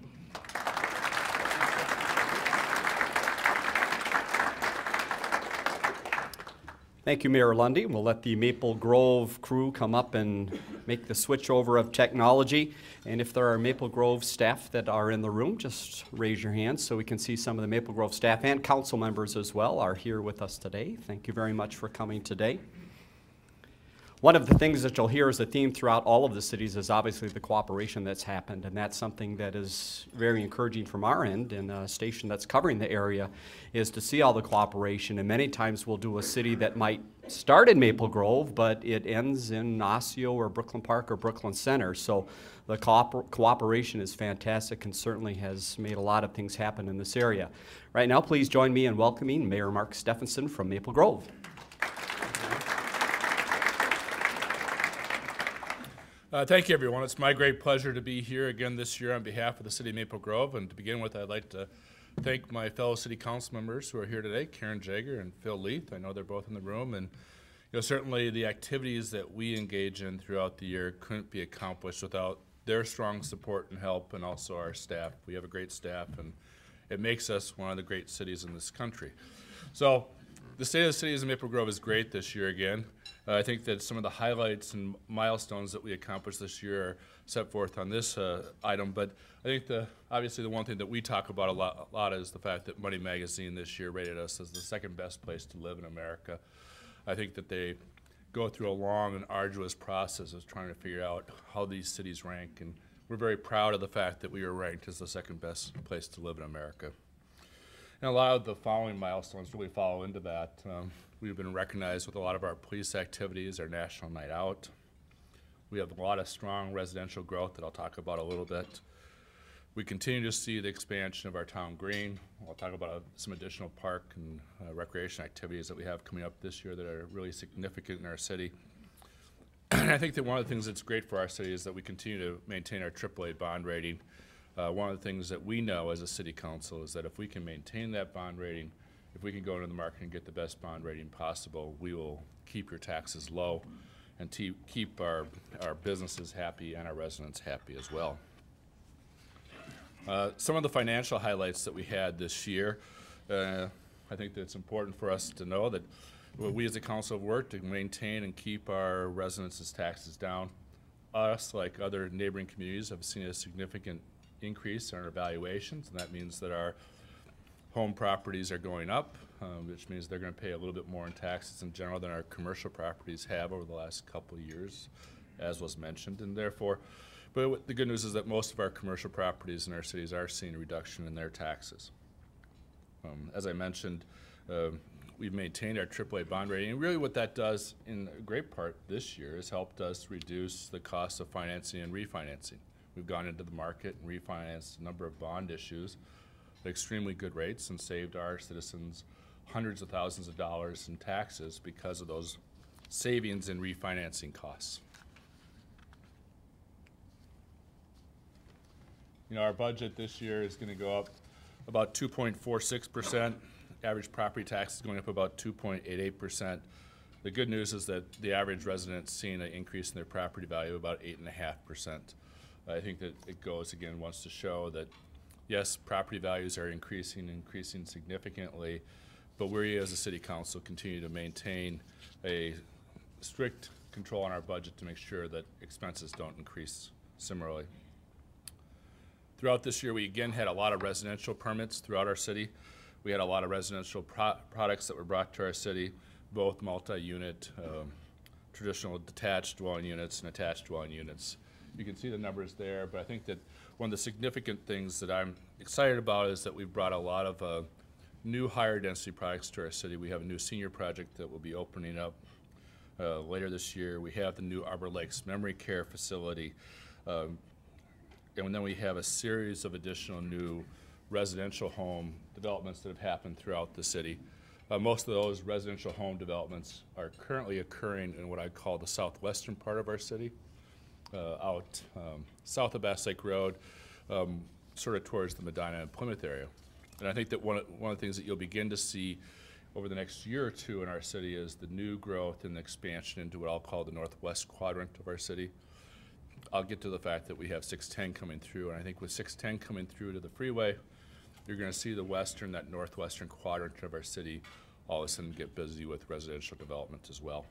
Thank you, Mayor Lundy. We'll let the Maple Grove crew come up and make the switch over of technology. And if there are Maple Grove staff that are in the room, just raise your hands so we can see some of the Maple Grove staff and council members as well are here with us today. Thank you very much for coming today. One of the things that you'll hear as a theme throughout all of the cities is obviously the cooperation that's happened, and that's something that is very encouraging from our end, and a station that's covering the area is to see all the cooperation. And many times we'll do a city that might start in Maple Grove, but it ends in Osseo or Brooklyn Park or Brooklyn Center. So the cooperation is fantastic and certainly has made a lot of things happen in this area. Right now, please join me in welcoming Mayor Mark Steffenson from Maple Grove. Thank you, everyone. It's my great pleasure to be here again this year on behalf of the City of Maple Grove. And to begin with, I'd like to thank my fellow City Council members who are here today, Karen Jager and Phil Leith. I know they're both in the room. And certainly the activities that we engage in throughout the year couldn't be accomplished without their strong support and help, and also our staff. We have a great staff, and it makes us one of the great cities in this country. So the state of the cities of Maple Grove is great this year again. I think that some of the highlights and milestones that we accomplished this year are set forth on this item, but I think obviously the one thing that we talk about a lot is the fact that Money Magazine this year rated us as the second best place to live in America. I think that they go through a long and arduous process of trying to figure out how these cities rank, and we're very proud of the fact that we are ranked as the second best place to live in America. And a lot of the following milestones really follow into that. We've been recognized with a lot of our police activities, our National Night Out. We have a lot of strong residential growth that I'll talk about a little bit. We continue to see the expansion of our town green. I'll talk about some additional park and recreation activities that we have coming up this year that are really significant in our city. And I think that one of the things that's great for our city is that we continue to maintain our AAA bond rating. One of the things that we know as a city council is that if we can maintain that bond rating, if we can go into the market and get the best bond rating possible, we will keep your taxes low and keep our businesses happy and our residents happy as well. Some of the financial highlights that we had this year, I think that it's important for us to know that we as a council have worked to maintain and keep our residents' taxes down. Us, like other neighboring communities, have seen a significant increase in our valuations, and that means that our home properties are going up, which means they're going to pay a little bit more in taxes in general than our commercial properties have over the last couple of years, as was mentioned. And therefore, but the good news is that most of our commercial properties in our cities are seeing a reduction in their taxes. As I mentioned, we've maintained our AAA bond rating, and really what that does in a great part this year has helped us reduce the cost of financing and refinancing. We've gone into the market and refinanced a number of bond issues at extremely good rates and saved our citizens hundreds of thousands of dollars in taxes because of those savings in refinancing costs. Our budget this year is going to go up about 2.46%. Average property tax is going up about 2.88%. The good news is that the average resident is seeing an increase in their property value of about 8.5%. I think that it goes, again, wants to show that, yes, property values are increasing significantly, but we as a city council continue to maintain a strict control on our budget to make sure that expenses don't increase similarly. Throughout this year, we again had a lot of residential permits throughout our city. We had a lot of residential products that were brought to our city, both multi-unit, traditional detached dwelling units and attached dwelling units. You can see the numbers there, but I think that one of the significant things that I'm excited about is that we've brought a lot of new higher density products to our city. We have a new senior project that will be opening up later this year. We have the new Arbor Lakes Memory Care Facility. And then we have a series of additional new residential home developments that have happened throughout the city. Most of those residential home developments are currently occurring in what I call the southwestern part of our city, out south of Bass Lake Road, sort of towards the Medina and Plymouth area. And I think that one of the things that you'll begin to see over the next year or two in our city is the new growth and expansion into what I'll call the northwest quadrant of our city. I'll get to the fact that we have 610 coming through, and I think with 610 coming through to the freeway, you're going to see the western, that northwestern quadrant of our city all of a sudden get busy with residential development as well.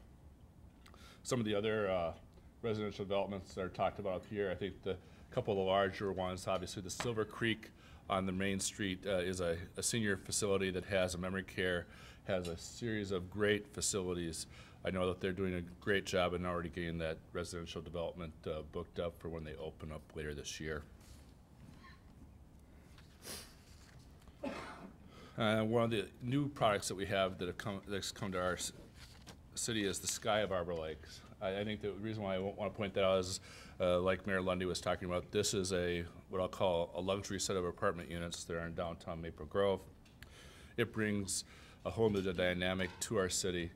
Some of the other residential developments that are talked about up here, I think a couple of the larger ones, obviously the Silver Creek on the main street is a senior facility that has a memory care, has a series of great facilities. I know that they're doing a great job and already getting that residential development booked up for when they open up later this year. One of the new products that we have that's come to our city is the Sky of Arbor Lakes. I think the reason why I want to point that out is, like Mayor Lundy was talking about, this is what I'll call a luxury set of apartment units that are in downtown Maple Grove. It brings a whole new dynamic to our city.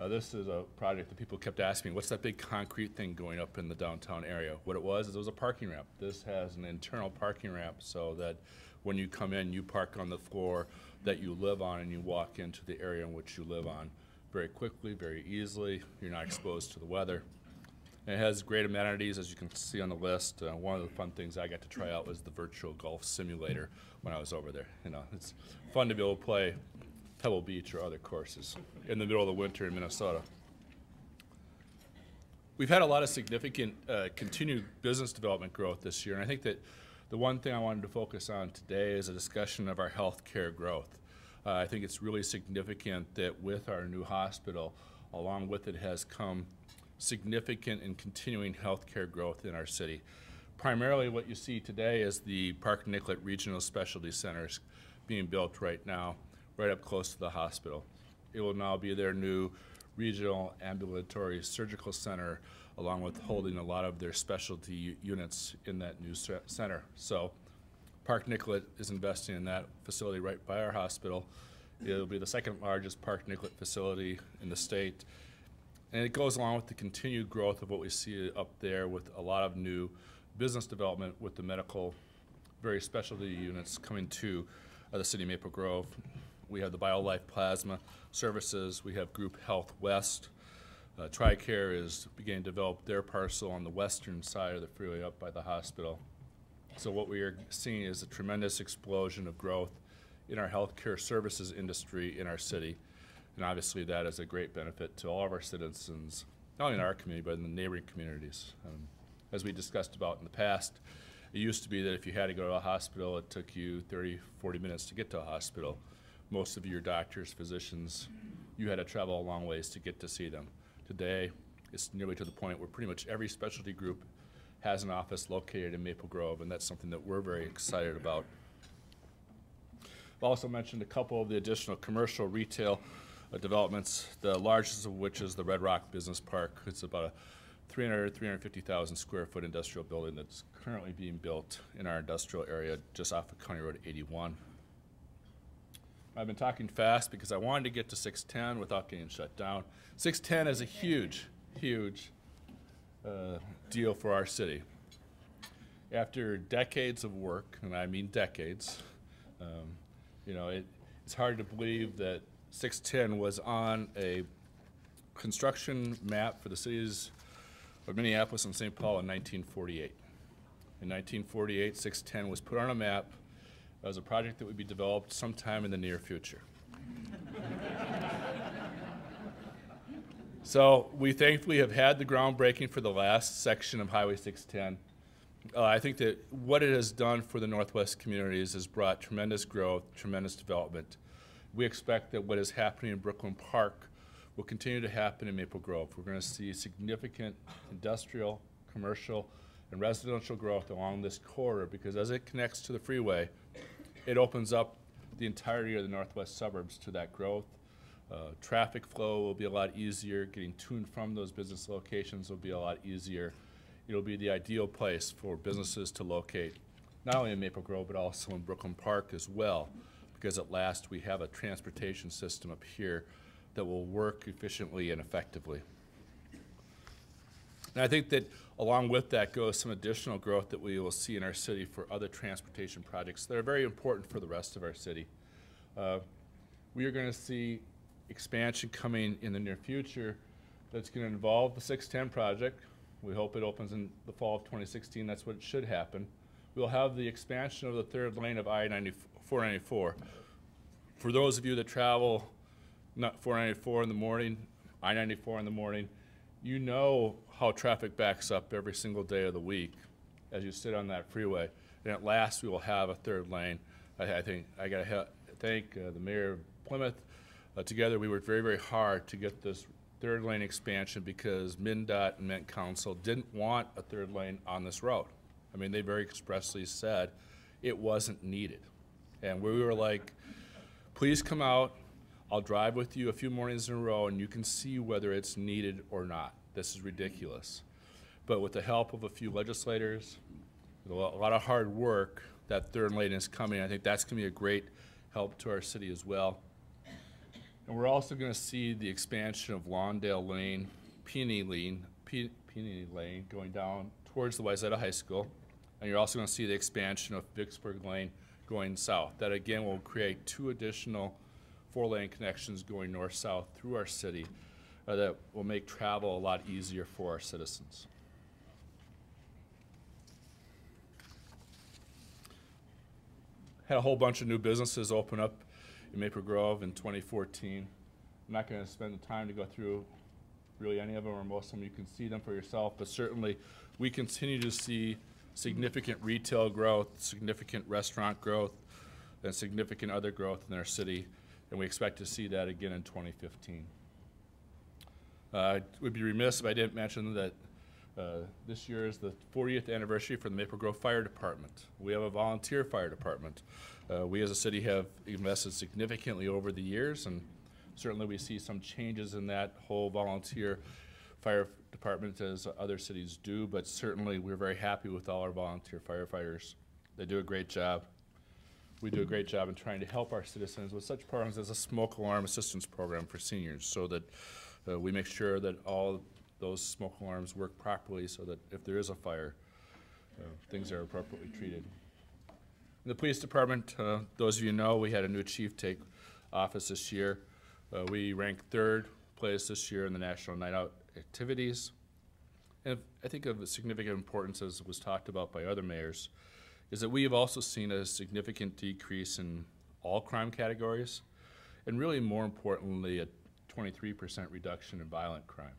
This is a project that people kept asking me, what's that big concrete thing going up in the downtown area? What it was is it was a parking ramp. This has an internal parking ramp so that when you come in, you park on the floor that you live on and you walk into the area in which you live on very quickly, very easily. You're not exposed to the weather. And it has great amenities, as you can see on the list. One of the fun things I got to try out was the virtual golf simulator when I was over there. You know, it's fun to be able to play Pebble Beach or other courses in the middle of the winter in Minnesota. We've had a lot of significant continued business development growth this year, and I think that the one thing I wanted to focus on today is a discussion of our healthcare growth. I think it's really significant that with our new hospital, along with it has come significant and continuing healthcare growth in our city. Primarily what you see today is the Park Nicollet Regional Specialty Centers being built right now, right up close to the hospital. It will now be their new regional ambulatory surgical center, along with holding a lot of their specialty units in that new center. So Park Nicollet is investing in that facility right by our hospital. It'll be the second largest Park Nicollet facility in the state. And it goes along with the continued growth of what we see up there with a lot of new business development with the medical, very specialty units coming to the city of Maple Grove. We have the BioLife Plasma Services. We have Group Health West. TRICARE is beginning to develop their parcel on the western side of the freeway up by the hospital. So what we are seeing is a tremendous explosion of growth in our healthcare services industry in our city. And obviously that is a great benefit to all of our citizens, not only in our community, but in the neighboring communities. As we discussed about in the past, it used to be that if you had to go to a hospital, it took you 30, 40 minutes to get to a hospital. Most of your doctors, physicians, you had to travel a long ways to get to see them. Today, it's nearly to the point where pretty much every specialty group has an office located in Maple Grove, and that's something that we're very excited about. I've also mentioned a couple of the additional commercial retail developments, the largest of which is the Red Rock Business Park. It's about a 350,000 square foot industrial building that's currently being built in our industrial area just off of County Road 81. I've been talking fast because I wanted to get to 610 without getting shut down. 610 is a huge, huge deal for our city. After decades of work, and I mean decades, you know, it's hard to believe that 610 was on a construction map for the cities of Minneapolis and St. Paul in 1948. In 1948, 610 was put on a map as a project that would be developed sometime in the near future. So we thankfully have had the groundbreaking for the last section of Highway 610. I think that what it has done for the Northwest communities has brought tremendous growth, tremendous development. We expect that what is happening in Brooklyn Park will continue to happen in Maple Grove. We're going to see significant industrial, commercial, and residential growth along this corridor because as it connects to the freeway, it opens up the entirety of the northwest suburbs to that growth. Traffic flow will be a lot easier. Getting to and from those business locations will be a lot easier. It'll be the ideal place for businesses to locate, not only in Maple Grove, but also in Brooklyn Park as well, because at last we have a transportation system up here that will work efficiently and effectively. And I think that along with that goes some additional growth that we will see in our city for other transportation projects that are very important for the rest of our city. We are going to see expansion coming in the near future that's going to involve the 610 project. We hope it opens in the fall of 2016. That's what should happen. We'll have the expansion of the third lane of I-494. For those of you that travel not 494 in the morning, I-94 in the morning, you know how traffic backs up every single day of the week as you sit on that freeway. And at last, we will have a third lane. I think I got to thank the mayor of Plymouth. Together, we worked very, very hard to get this third lane expansion because MnDOT and Met Council didn't want a third lane on this road. I mean, they very expressly said it wasn't needed. And we were like, please come out. I'll drive with you a few mornings in a row and you can see whether it's needed or not. This is ridiculous. But with the help of a few legislators, with a lot of hard work, that third lane is coming. I think that's going to be a great help to our city as well. And we're also going to see the expansion of Lawndale Lane, Peony Lane going down towards the Wayzata High School. And you're also going to see the expansion of Vicksburg Lane going south. That again will create 2 additional 4-lane connections going north-south through our city that will make travel a lot easier for our citizens. Had a whole bunch of new businesses open up in Maple Grove in 2014. I'm not going to spend the time to go through really any of them or most of them. You can see them for yourself, but certainly we continue to see significant retail growth, significant restaurant growth, and significant other growth in our city, and we expect to see that again in 2015. I would be remiss if I didn't mention that this year is the 40th anniversary for the Maple Grove Fire Department. We have a volunteer fire department. We as a city have invested significantly over the years, and certainly we see some changes in that whole volunteer fire department as other cities do, but certainly we're very happy with all our volunteer firefighters. They do a great job. We do a great job in trying to help our citizens with such programs as a smoke alarm assistance program for seniors, so that we make sure that all those smoke alarms work properly so that if there is a fire, things are appropriately treated. In the police department, those of you know, we had a new chief take office this year. We ranked 3rd place this year in the National Night Out activities. And I think of significant importance, as was talked about by other mayors, is that we have also seen a significant decrease in all crime categories, and really more importantly, a 23% reduction in violent crime.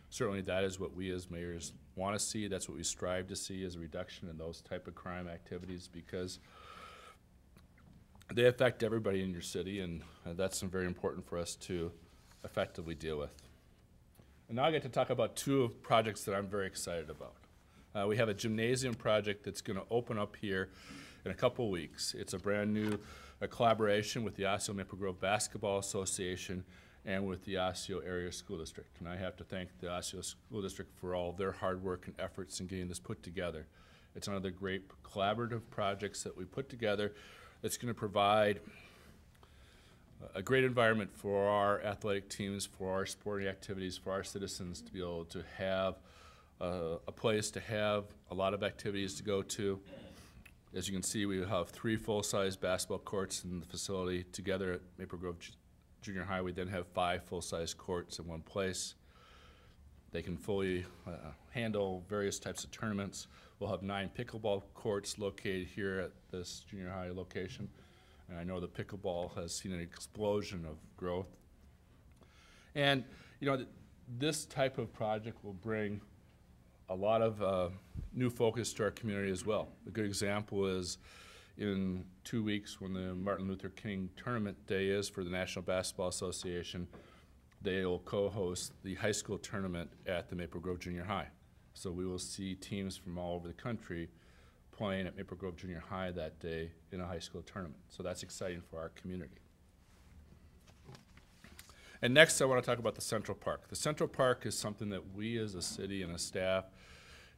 Certainly that is what we as mayors want to see. That's what we strive to see, is a reduction in those type of crime activities, because they affect everybody in your city, and that's very important for us to effectively deal with. And now I get to talk about 2 projects that I'm very excited about. We have a gymnasium project that's going to open up here in a couple weeks. It's a brand new collaboration with the Osseo Maple Grove Basketball Association and with the Osseo Area School District. And I have to thank the Osseo School District for all their hard work and efforts in getting this put together. It's one of the great collaborative projects that we put together that's going to provide a great environment for our athletic teams, for our sporting activities, for our citizens to be able to have a place to have a lot of activities to go to. As you can see, we have 3 full-size basketball courts in the facility together at Maple Grove Junior High. We then have 5 full-size courts in one place. They can fully handle various types of tournaments. We'll have 9 pickleball courts located here at this junior high location. And I know the pickleball has seen an explosion of growth. And you know, this type of project will bring a lot of new focus to our community as well. A good example is in 2 weeks, when the Martin Luther King Tournament Day is for the National Basketball Association, they'll co-host the high school tournament at the Maple Grove Junior High. So we will see teams from all over the country playing at Maple Grove Junior High that day in a high school tournament. So that's exciting for our community. And next, I want to talk about the Central Park. The Central Park is something that we as a city and a staff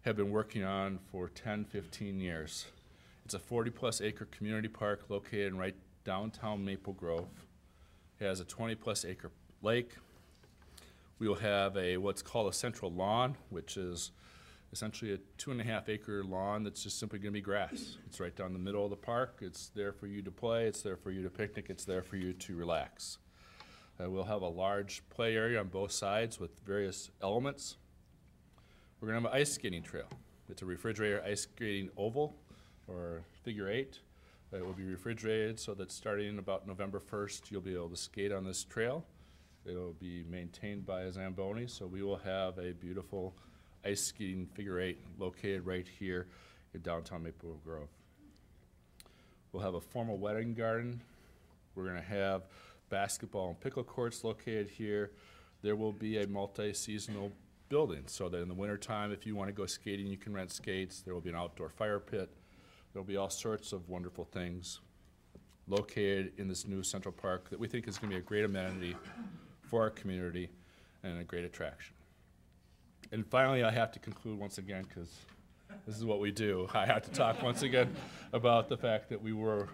have been working on for 10, 15 years. It's a 40-plus acre community park located right downtown Maple Grove. It has a 20-plus acre lake. We will have what's called a central lawn, which is essentially a 2.5 acre lawn that's just simply going to be grass. It's right down the middle of the park. It's there for you to play. It's there for you to picnic. It's there for you to relax. We'll have a large play area on both sides with various elements. We're going to have an ice skating trail. It's a refrigerator ice skating oval, or figure 8. It will be refrigerated so that starting about November 1st, you'll be able to skate on this trail. It will be maintained by a Zamboni, so we will have a beautiful ice skating figure 8 located right here in downtown Maple Grove. We'll have a formal wedding garden. We're going to have basketball and pickle courts located here. There will be a multi-seasonal building so that in the wintertime, if you want to go skating, you can rent skates. There will be an outdoor fire pit. There will be all sorts of wonderful things located in this new Central Park that we think is going to be a great amenity for our community and a great attraction. And finally, I have to conclude once again, because this is what we do. I have to talk once again about the fact that we were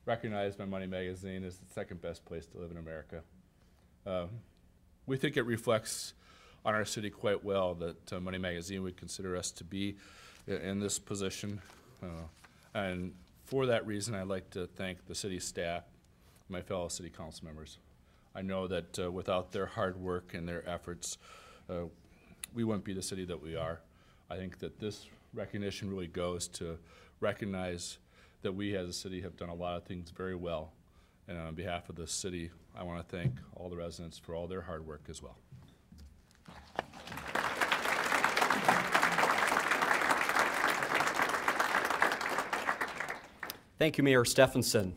recognized by Money Magazine as the second best place to live in America. We think it reflects on our city quite well that Money Magazine would consider us to be in this position. And for that reason, I'd like to thank the city staff, my fellow city council members. I know that without their hard work and their efforts, we wouldn't be the city that we are. I think that this recognition really goes to recognize that we as a city have done a lot of things very well. And on behalf of the city, I want to thank all the residents for all their hard work as well. Thank you, Mayor Steffenson.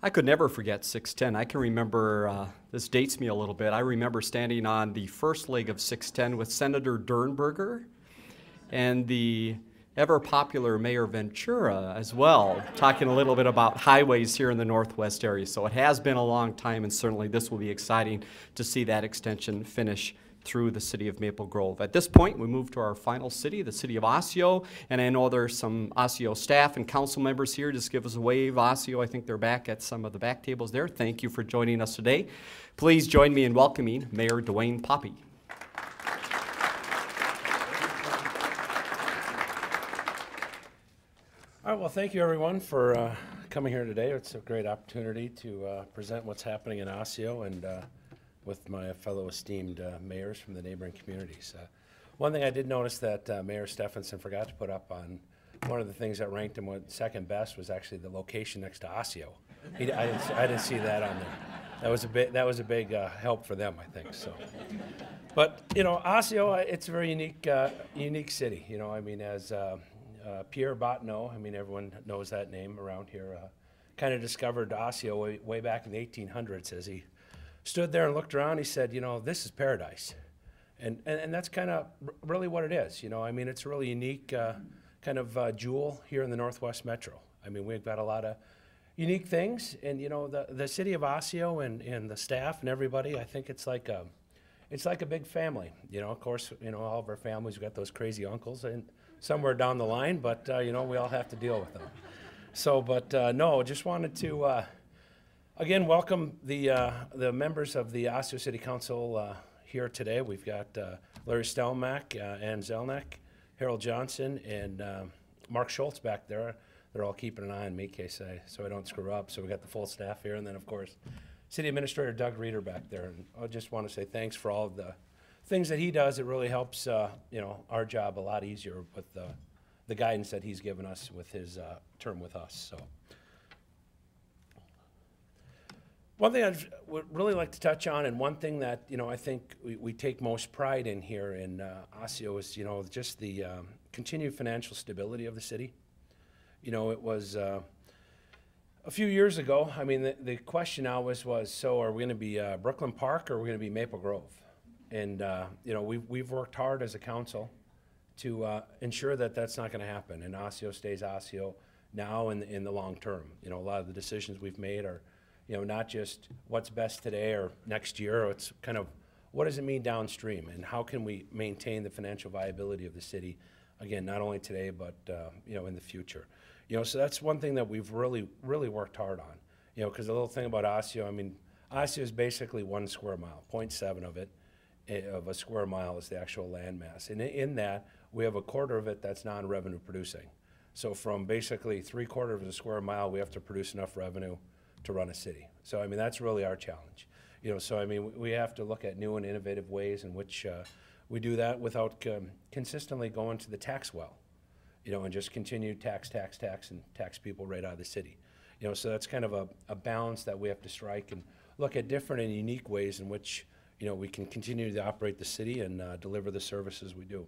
I could never forget 610. I can remember, this dates me a little bit, I remember standing on the first leg of 610 with Senator Dernberger and the ever-popular Mayor Ventura as well, talking a little bit about highways here in the Northwest area. So it has been a long time, and certainly this will be exciting to see that extension finish through the city of Maple Grove. At this point, we move to our final city, the city of Osseo, and I know there's some Osseo staff and council members here. Just give us a wave, Osseo. I think they're back at some of the back tables there. Thank you for joining us today. Please join me in welcoming Mayor Dwayne Poppy. All right, well, thank you everyone for coming here today. It's a great opportunity to present what's happening in Osseo and with my fellow esteemed mayors from the neighboring communities. One thing I did notice that Mayor Steffenson forgot to put up on one of the things that ranked him with second best was actually the location next to Osseo. I didn't see that on there. That was a big help for them, I think. So, but you know, Osseo, it's a very unique city. You know, I mean, as Pierre Bottineau, I mean, everyone knows that name around here, kind of discovered Osseo way back in the 1800s as he stood there and looked around. He said, you know, this is paradise. And that's kind of really what it is. You know, I mean, it's a really unique kind of jewel here in the Northwest Metro. I mean, we've got a lot of unique things. And, you know, the city of Osseo and the staff and everybody, I think it's like a big family. You know, of course, you know, all of our families, we've got those crazy uncles and somewhere down the line, but, you know, we all have to deal with them. So, but no, just wanted to again welcome the members of the Osseo City Council here today. We've got Larry Stelmack, Ann Zelnick, Harold Johnson, and Mark Schultz back there. They're all keeping an eye on me in case so I don't screw up. So we got the full staff here, and then of course, City Administrator Doug Reeder back there. And I just want to say thanks for all of the things that he does. It really helps you know, our job a lot easier with the guidance that he's given us with his term with us. So. One thing I would really like to touch on, and one thing that, you know, I think we take most pride in here in Osseo is, you know, just the continued financial stability of the city. You know, it was a few years ago, I mean, the question always was, so are we going to be Brooklyn Park or are we going to be Maple Grove? And, you know, we've worked hard as a council to ensure that that's not going to happen, and Osseo stays Osseo now and in the long term. You know, a lot of the decisions we've made are, you know, not just what's best today or next year. It's kind of what does it mean downstream, and how can we maintain the financial viability of the city, again, not only today but you know, in the future. You know, so that's one thing that we've really worked hard on. You know, because the little thing about Osseo, I mean, Osseo is basically 1 square mile. 0.7 of it, of a square mile, is the actual land mass, and in that we have 1/4 of it that's non-revenue producing. So from basically 3/4 of a square mile, we have to produce enough revenue to run a city. So I mean, that's really our challenge. You know, so I mean, we have to look at new and innovative ways in which we do that without consistently going to the tax well, you know, and just continue tax and tax people right out of the city. You know, so that's kind of a balance that we have to strike and look at different and unique ways in which, you know, we can continue to operate the city and deliver the services we do.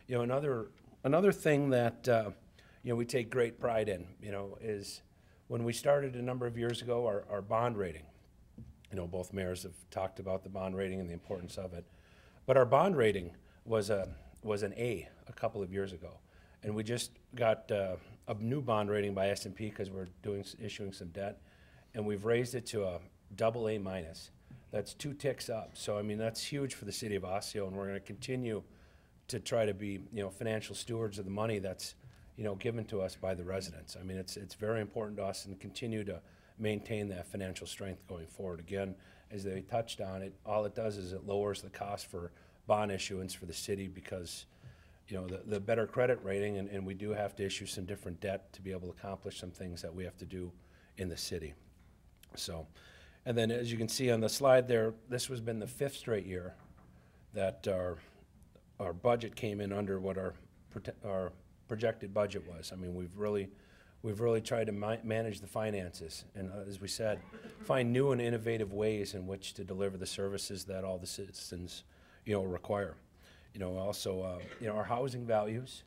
You know, another thing that you know, we take great pride in, you know, is when we started a number of years ago, our bond rating. You know, both mayors have talked about the bond rating and the importance of it, but our bond rating was an A a couple of years ago, and we just got a new bond rating by S&P because we're issuing some debt, and we've raised it to a AA-. That's 2 ticks up. So I mean, that's huge for the city of Osseo, and we're going to continue to try to be, you know, financial stewards of the money that's, you know, given to us by the residents. I mean, it's very important to us, and continue to maintain that financial strength going forward. Again, as they touched on it, all it does is it lowers the cost for bond issuance for the city because, you know, the better credit rating, and we do have to issue some different debt to be able to accomplish some things that we have to do in the city. So, and then as you can see on the slide there, this has been the 5th straight year that our budget came in under what our projected budget was. I mean, we've really tried to manage the finances, and as we said, find new and innovative ways in which to deliver the services that all the citizens, you know, require. You know, also, you know, our housing values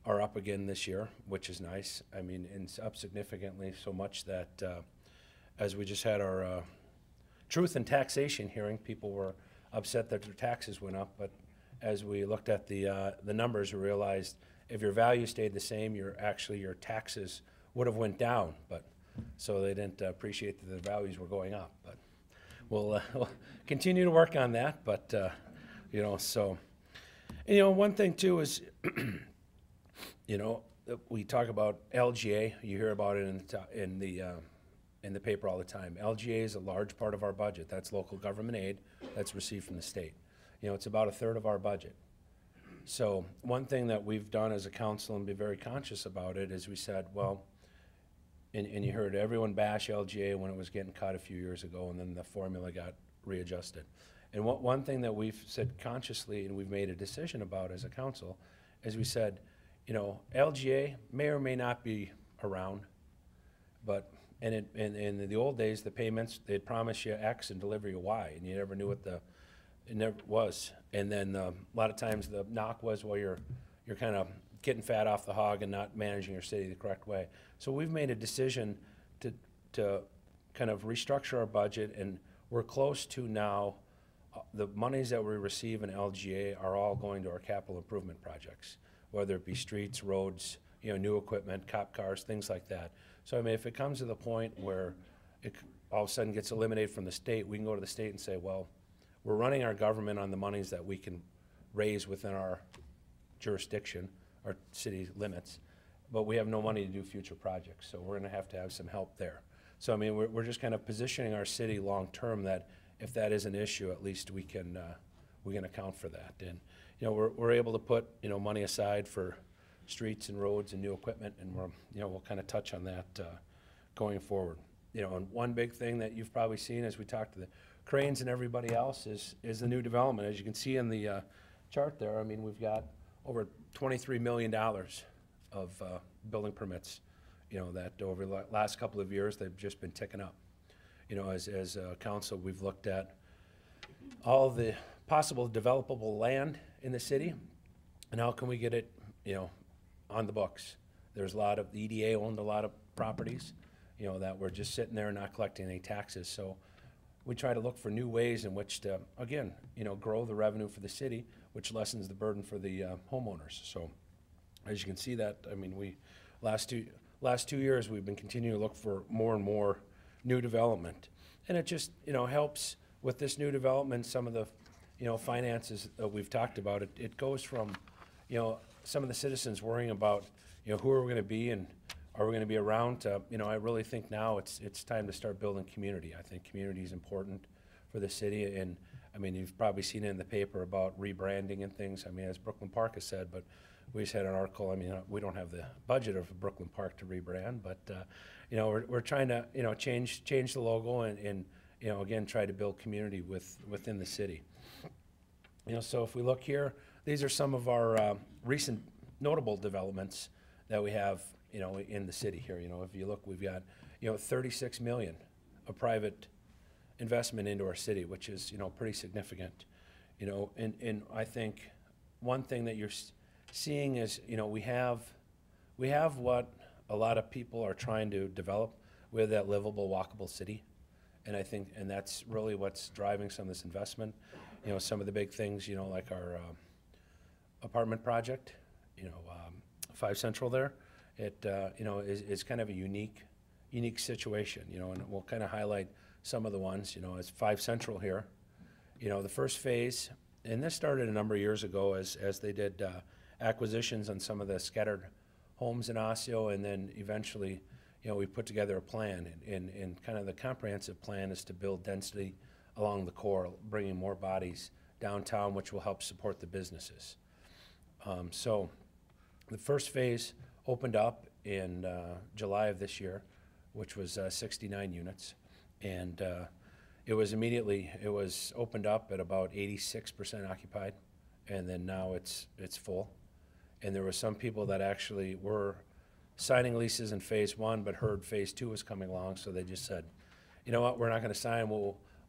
are up again this year, which is nice. I mean, and it's up significantly, so much that as we just had our truth and taxation hearing, people were upset that their taxes went up, but as we looked at the numbers, we realized if your value stayed the same, your taxes would have went down. But so they didn't appreciate that the values were going up. But we'll continue to work on that. But you know, so and, you know, one thing too is, you know, we talk about LGA. You hear about it in the paper all the time. LGA is a large part of our budget. That's local government aid that's received from the state. You know, it's about 1/3 of our budget. So one thing that we've done as a council and be very conscious about it is we said, well, and you heard everyone bash LGA when it was getting cut a few years ago, and then the formula got readjusted. And one thing that we've said consciously and we've made a decision about as a council is we said, you know, LGA may or may not be around, but in the old days, the payments, they'd promise you X and deliver you Y, and you never knew what it never was. And then a lot of times the knock was, well, you're kind of getting fat off the hog and not managing your city the correct way. So we've made a decision to kind of restructure our budget, and we're close to now, the monies that we receive in LGA are all going to our capital improvement projects, whether it be streets, roads, you know, new equipment, cop cars, things like that. So I mean, if it comes to the point where it all of a sudden gets eliminated from the state, we can go to the state and say, well, we're running our government on the monies that we can raise within our jurisdiction, our city limits, but we have no money to do future projects, so we're gonna have to have some help there. So I mean, we're just kind of positioning our city long-term that if that is an issue, at least we can account for that. And you know, we're able to put, you know, money aside for streets and roads and new equipment, and we'll kind of touch on that going forward. You know, and one big thing that you've probably seen as we talk to the cranes and everybody else is the new development. As you can see in the chart there, I mean, we've got over $23 million of building permits, you know, that over the last couple of years, they've just been ticking up. You know, as a council, we've looked at all the possible developable land in the city, and how can we get it, you know, on the books. There's a lot of, the EDA owned a lot of properties, you know, that were just sitting there not collecting any taxes. So we try to look for new ways in which to, again, you know, grow the revenue for the city, which lessens the burden for the homeowners. So as you can see that, I mean, last two years, we've been continuing to look for more and more new development. And it just, you know, helps with this new development, some of the, you know, finances that we've talked about. It goes from, you know, some of the citizens worrying about, you know, who are we gonna be and are we gonna be around to, you know, I really think now it's time to start building community. I think community is important for the city, and I mean, you've probably seen it in the paper about rebranding and things. I mean, as Brooklyn Park has said, but we just had an article, I mean, we don't have the budget of Brooklyn Park to rebrand, but, you know, we're trying to, you know, change the logo and, you know, again, try to build community within the city. You know, so if we look here, these are some of our recent notable developments that we have, you know, in the city here. You know, if you look, we've got, you know, 36 million of private investment into our city, which is, you know, pretty significant. You know, and I think one thing that you're seeing is, you know, we have what a lot of people are trying to develop with that livable, walkable city. And I think, and that's really what's driving some of this investment. You know, some of the big things, you know, like our apartment project, you know, 5 Central there, it, you know, is kind of a unique situation, you know, and we'll kind of highlight some of the ones, you know, as 5 Central here. You know, the first phase, and this started a number of years ago as they did acquisitions on some of the scattered homes in Osseo, and then eventually, you know, we put together a plan, and kind of the comprehensive plan is to build density along the core, bringing more bodies downtown, which will help support the businesses. So the first phase opened up in July of this year, which was 69 units, and it was opened up at about 86% occupied, and then now it's full. And there were some people that actually were signing leases in phase one, but heard phase two was coming along, so they just said, you know what, we're not gonna sign,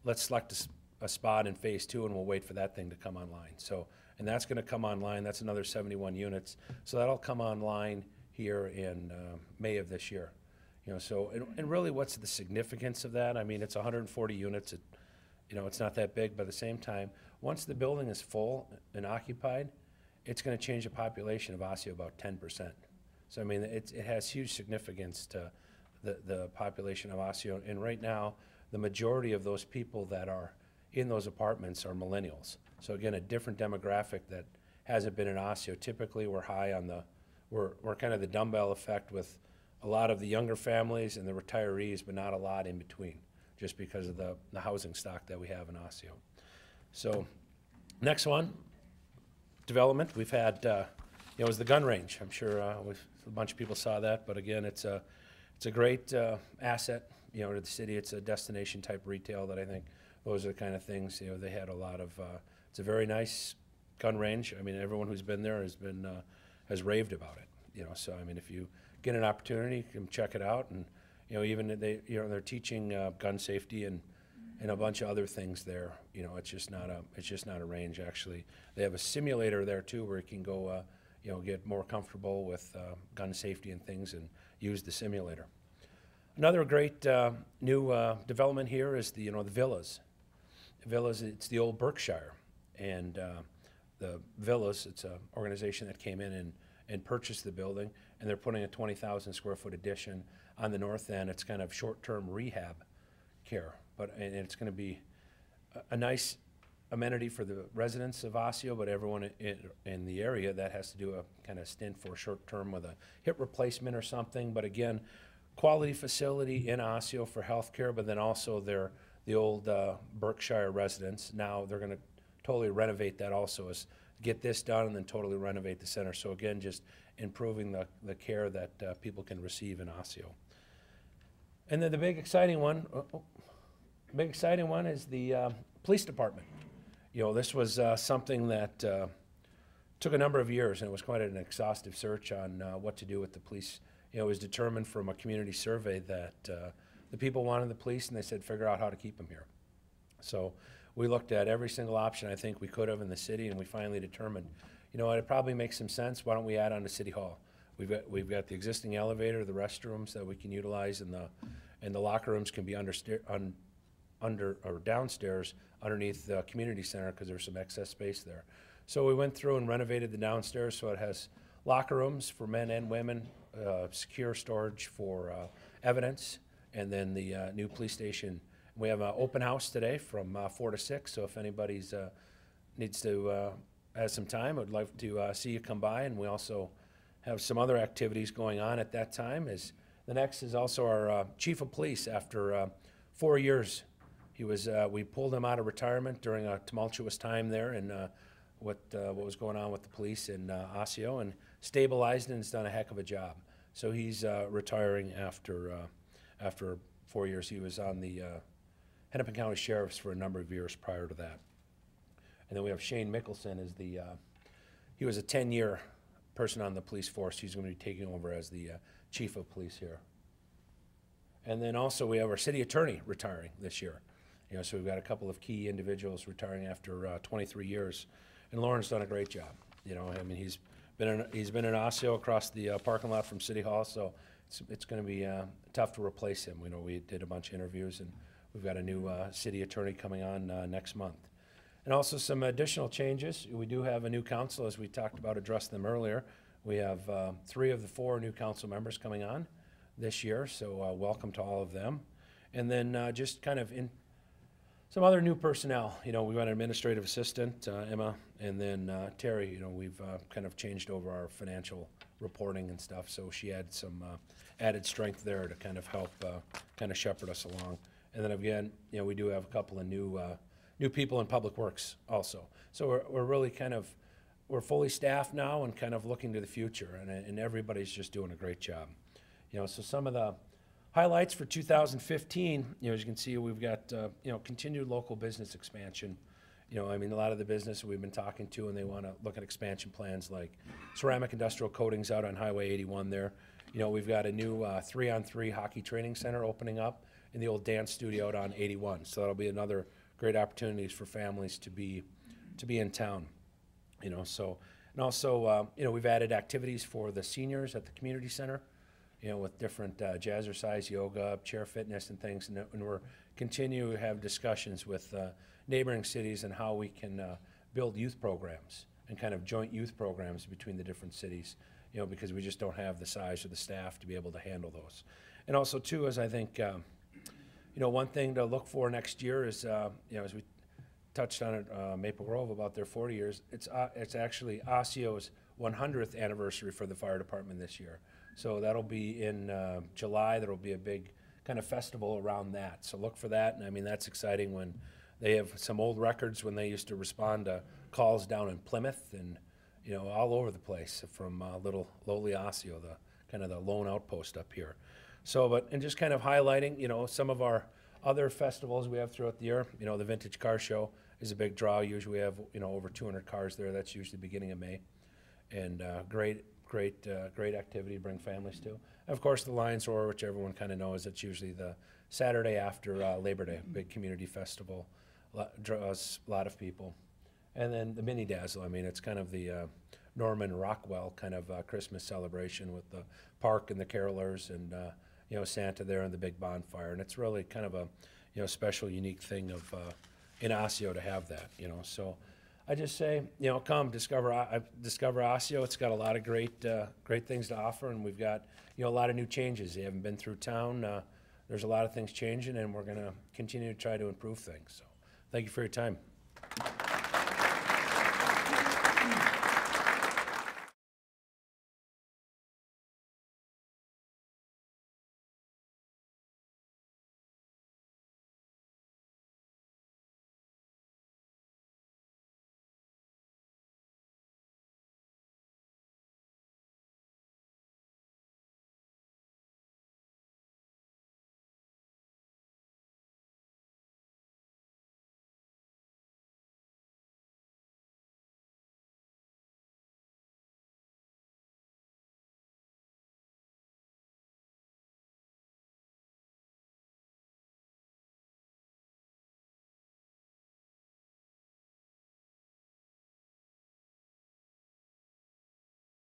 let's select a spot in phase two and we'll wait for that thing to come online. So, and that's gonna come online, that's another 71 units. So that'll come online here in May of this year. You know, so, and really what's the significance of that? I mean, it's 140 units, you know, it's not that big, but at the same time, once the building is full and occupied, it's gonna change the population of Osseo about 10%. So I mean, it has huge significance to the population of Osseo. And right now, the majority of those people that are in those apartments are millennials. So again, a different demographic that hasn't been in Osseo. Typically, we're high on we're kind of the dumbbell effect with a lot of the younger families and the retirees, but not a lot in between, just because of the housing stock that we have in Osseo. So next one, development. We've had, you know, it was the gun range. I'm sure a bunch of people saw that, but again, it's a great asset, you know, to the city. It's a destination type retail that I think those are the kind of things, you know, they had a lot of, it's a very nice gun range. I mean, everyone who's been there has raved about it, you know, so I mean, if you get an opportunity, you can check it out, and, you know, even they're teaching gun safety and a bunch of other things there. You know, it's just not a range, actually. They have a simulator there too, where you can go, you know, get more comfortable with gun safety and things and use the simulator. Another great new development here is the villas. The villas, it's the old Berkshire, and the villas, it's an organization that came in and purchased the building, and they're putting a 20,000 square foot addition on the north end. It's kind of short-term rehab care, and it's going to be a nice amenity for the residents of Osseo, but everyone in the area that has to do a kind of stint for short term with a hip replacement or something. But again, quality facility in Osseo for healthcare, but then also the old Berkshire residents. Now they're going to totally renovate that also, is get this done and then totally renovate the center. So again, just improving the care that people can receive in Osseo. And then the big exciting one is the police department. You know, this was something that took a number of years, and it was quite an exhaustive search on what to do with the police. You know, it was determined from a community survey that the people wanted the police, and they said, figure out how to keep them here. So we looked at every single option I think we could have in the city, and we finally determined, you know what, it probably makes some sense. Why don't we add on to City Hall? We've got the existing elevator, the restrooms that we can utilize, and the locker rooms can be under or downstairs underneath the community center, because there's some excess space there. So we went through and renovated the downstairs, so it has locker rooms for men and women, secure storage for evidence, and then the new police station. We have an open house today from 4 to 6, so if anybody's needs to has some time, I'd love to see you come by. And we also have some other activities going on at that time. The next is also our chief of police. After 4 years, we pulled him out of retirement during a tumultuous time there, and what was going on with the police in Osseo, and stabilized and has done a heck of a job. So he's retiring after 4 years. He was on the Hennepin County Sheriff's for a number of years prior to that. And then we have Shane Mickelson as he was a 10-year person on the police force. He's going to be taking over as the chief of police here. And then also we have our city attorney retiring this year. You know, so we've got a couple of key individuals retiring after 23 years, and Lauren's done a great job. You know, I mean, he's been in Osseo across the parking lot from City Hall, so it's going to be tough to replace him. You know, we did a bunch of interviews, and we've got a new city attorney coming on next month. And also some additional changes. We do have a new council, as we talked about, addressed them earlier. We have 3 of the 4 new council members coming on this year, so welcome to all of them. And then just kind of Some other new personnel, we've got an administrative assistant, Emma, and then Terry, we've kind of changed over our financial reporting and stuff, so she had some added strength there to kind of help kind of shepherd us along. And then again, we do have a couple of new people in Public Works also. So we're really we're fully staffed now and kind of looking to the future, and everybody's just doing a great job. So some of the highlights for 2015, as you can see, we've got, continued local business expansion. A lot of the business we've been talking to, and they want to look at expansion plans like ceramic industrial coatings out on Highway 81 there. We've got a new 3-on-3 hockey training center opening up in the old dance studio out on 81. So that'll be another great opportunities for families to be in town. And also, we've added activities for the seniors at the community center, with different jazzercise, yoga, chair fitness and things. And we're continue to have discussions with neighboring cities and how we can build youth programs and kind of joint youth programs between the different cities, because we just don't have the size or the staff to be able to handle those. And also, too, as I think, one thing to look for next year is, as we touched on it, Maple Grove about their 40 years, it's actually Osseo's 100th anniversary for the fire department this year. So that'll be in July. There'll be a big kind of festival around that. So look for that. And that's exciting when they have some old records when they used to respond to calls down in Plymouth and, all over the place from little lowly Osseo, the kind of the lone outpost up here. So, and just kind of highlighting, some of our other festivals we have throughout the year. The Vintage Car Show is a big draw. Usually we have, over 200 cars there. That's usually the beginning of May. And great activity to bring families to. And of course, the Lions Roar, which everyone kind of knows, it's usually the Saturday after Labor Day, big community festival, draws a lot of people. And then the Mini Dazzle, it's kind of the Norman Rockwell kind of Christmas celebration with the park and the carolers and, Santa there and the big bonfire. And it's really kind of a, special, unique thing of in Osseo to have that, So I just say, come discover Osseo. It's got a lot of great things to offer, and we've got, a lot of new changes. You haven't been through town. There's a lot of things changing, and we're going to continue to try to improve things. So thank you for your time.